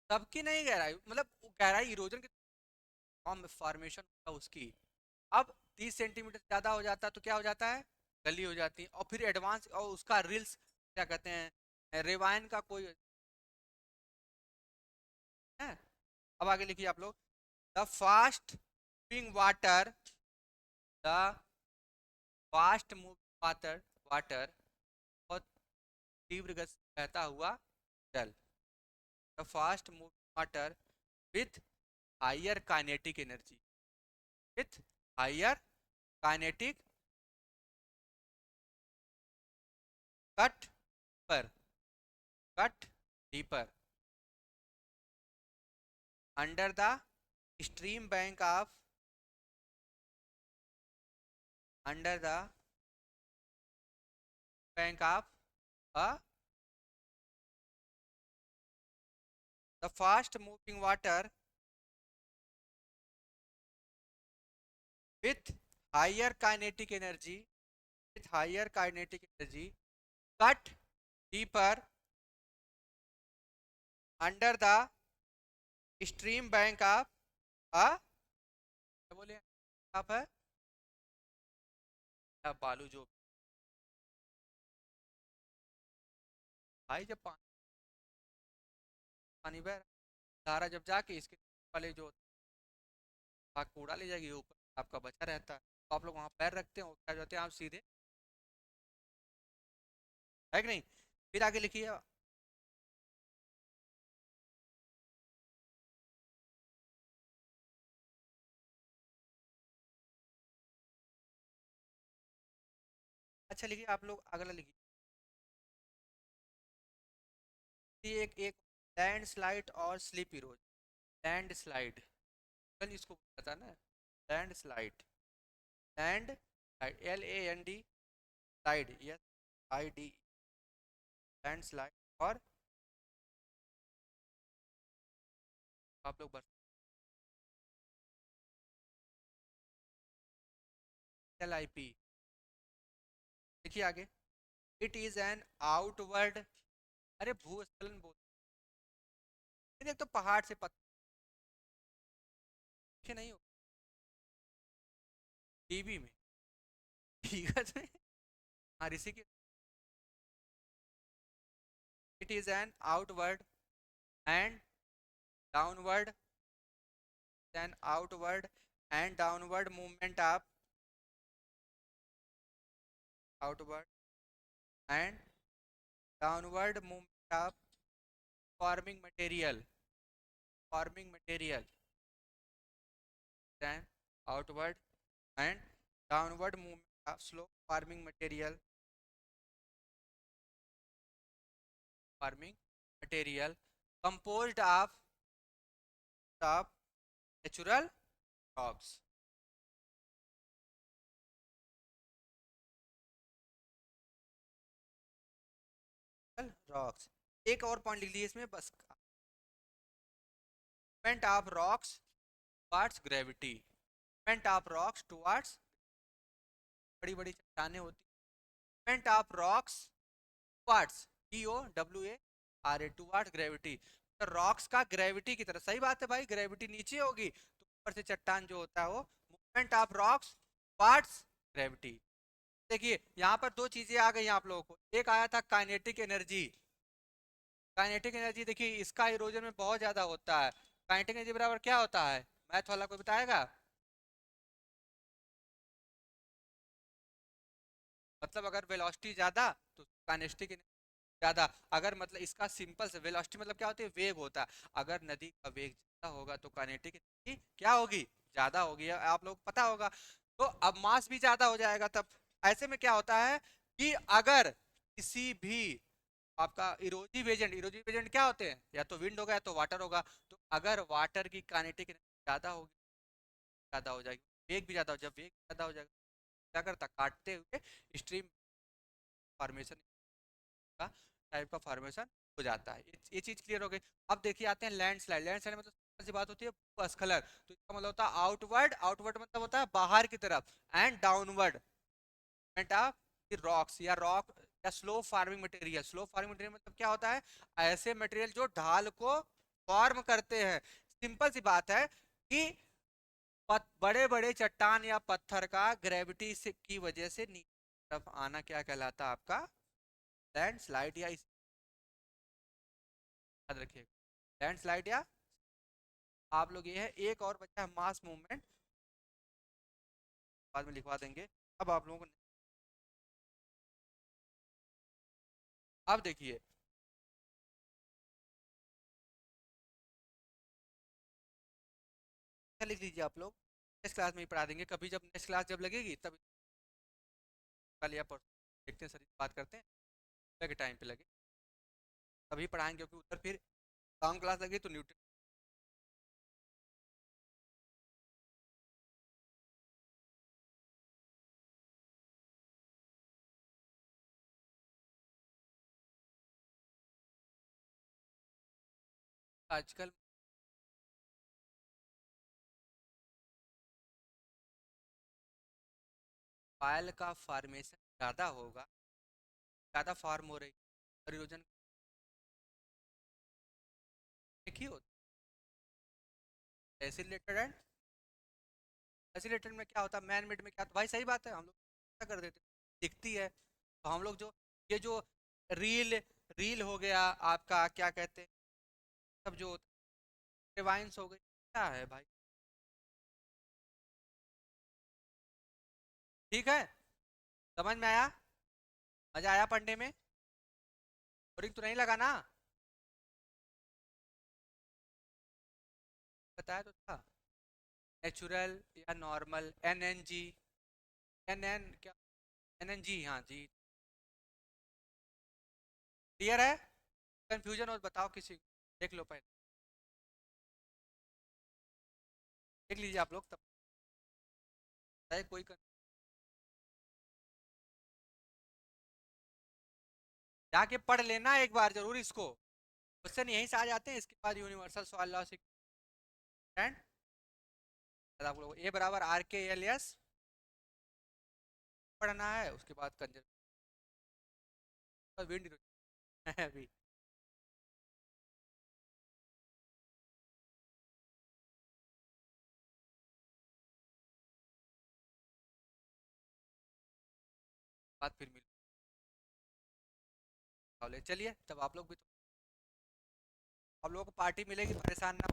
सबकी नहीं गहराई, मतलब गहराई इरोजन के फॉर्म फॉर्मेशन होता है उसकी। अब 30 सेंटीमीटर ज्यादा हो जाता है तो क्या हो जाता है, गली हो जाती है। और फिर एडवांस और उसका रील्स क्या कहते हैं, रेवाइन का कोई है। अब आगे लिखिए आप लोग, the fast moving water, the fast moving water, water बहुत तीव्र गति से बहता हुआ जल, the fast moving water with higher kinetic energy, with higher kinetic, cut पर, cut deeper, under the stream bank of, under the bank of a, the fast moving water with higher kinetic energy, with higher kinetic energy, cut deeper under the stream bank of a, क्या बोले आप है, या बालू जो, भाई जब पानी बह रहा है, धारा जब जाके इसके वाले जो भाग को उड़ा ले जाएगी, ऊपर आपका बचा रहता है, तो आप लोग वहां पैर रखते हो, क्या जाते हैं आप सीधे, है कि नहीं। फिर आगे लिखिए, अच्छा लिखिए आप लोग, अगला लिखिए, ये एक लैंड स्लाइड और स्लिप इरोज, लैंड स्लाइड, कल इसको पता ना, land slide, land LAND slide, SID, land slide, और आप लोग बस LIP। देखिए आगे, इट इज एन आउटवर्ड, अरे भूस्खलन बोल, एक तो पहाड़ से पत्थर नहीं हो, टीवी में, ठीक है, हाँ ऋषि की, it is an outward and downward, an outward and downward movement of, outward and downward movement of forming material, forming material, then outward and downward movement of slope forming material, forming material composed of natural rocks, rocks। एक और point लिख लीजिए इसमें बस, movement of rocks towards gravity, movement of rocks towards, बड़ी बड़ी चट्टानें होती, movement of rocks towards, TOWARA, towards gravity, तो रॉक्स का ग्रेविटी की तरफ, सही बात है भाई, ग्रेविटी नीचे होगी तो ऊपर से चट्टान जो होता है वो, movement of rocks towards gravity. देखिए यहाँ पर दो चीजें आ गई आप लोगों को, एक आया था काइनेटिक एनर्जी, काइनेटिक एनर्जी देखिए इसका इरोजन में बहुत ज्यादा होता है, काइनेटिक एनर्जी बराबर क्या होता है, मैथ वाला कोई बताएगा? मतलब अगर वेलोसिटी ज्यादा तो काइनेटिक ज्यादा। अगर मतलब इसका सिंपल से वेलोसिटी मतलब क्या होती है, वेग होता है। अगर नदी का वेग ज्यादा होगा तो काइनेटिक एनर्जी क्या होगी, ज्यादा होगी, आप लोग पता होगा। तो अब मास भी ज्यादा हो जाएगा तब। ऐसे में क्या होता है कि अगर किसी भी आपका इरोजिव एजेंट क्या होते हैं, या तो विंड होगा या तो वाटर होगा। तो अगर वाटर की काइनेटिक एनर्जी ज्यादा होगी, ज्यादा हो जाएगी, वेग भी ज्यादा हो, जब वेग ज्यादा हो जाएगा क्या करता, काटते हुए स्ट्रीम फॉर्मेशन का टाइप का फॉर्मेशन हो जाता है। ये चीज क्लियर हो गई। अब देखिए आते हैं लैंडस्लाइड। लैंडस्लाइड मतलब सबसे सी बात होती है भूस्खलन। तो इसका मतलब होता है आउटवर्ड, आउटवर्ड मतलब होता है बाहर की तरफ, एंड डाउनवर्ड ऑफ रॉक्स या रॉक या slow farming material. Slow farming material मतलब क्या होता है, ऐसे मटेरियल जो ढाल को फॉर्म करते हैं। सिंपल सी बात है कि बड़े बड़े चट्टान या पत्थर का ग्रेविटी से की वजह से नीचे की तरफ आना क्या कहलाता है आपका, लैंडस्लाइड। या याद रखिएगा लैंडस्लाइड या, आप लोग ये है एक और बचा है मास मूवमेंट, बाद में लिखवा देंगे। अब आप लोगों को अब देखिए क्या लिख लीजिए आप लोग, नेक्स्ट क्लास में ही पढ़ा देंगे कभी, जब नेक्स्ट क्लास जब लगेगी तब कल या परसों देखते हैं सर, बात करते हैं लगे टाइम पे लगे तभी पढ़ाएंगे, क्योंकि उधर फिर काम क्लास लगी तो न्यूटन। आजकल पायल का फॉर्मेशन ज़्यादा होगा, ज़्यादा फॉर्म हो रही परियोजन एक ही होता है। ऐसे रिलेटेड है, ऐसे रिलेटेड में क्या होता है, मैन मेड में क्या होता है, भाई सही बात है, हम लोग क्या कर देते दिखती है। तो हम लोग जो ये जो रील रील हो गया आपका, क्या कहते हैं सब जो रिवाइंस हो गई, क्या है भाई, ठीक है, समझ में आया, मजा आया पढ़ने में, बोरिंग तो नहीं लगा ना, बताया तो था। नेचुरल या नॉर्मल, एन एन जी, एन एन क्या, एन एन जी, हाँ जी, क्लियर है। कंफ्यूजन हो तो बताओ किसी को, देख लो पहले, देख लीजिए आप लोग तब बताइए कोई जाके पढ़ लेना एक बार जरूर इसको, क्वेश्चन यहीं से आ जाते हैं। इसके बाद यूनिवर्सल सॉल्व लॉ एंड आप लोग ए बराबर आर के एल एस पढ़ना है, उसके बाद कंजर्व विंड अभी बात फिर मिल चलिए तब आप लोग भी तो, आप लोगों को पार्टी मिलेगी, परेशान ना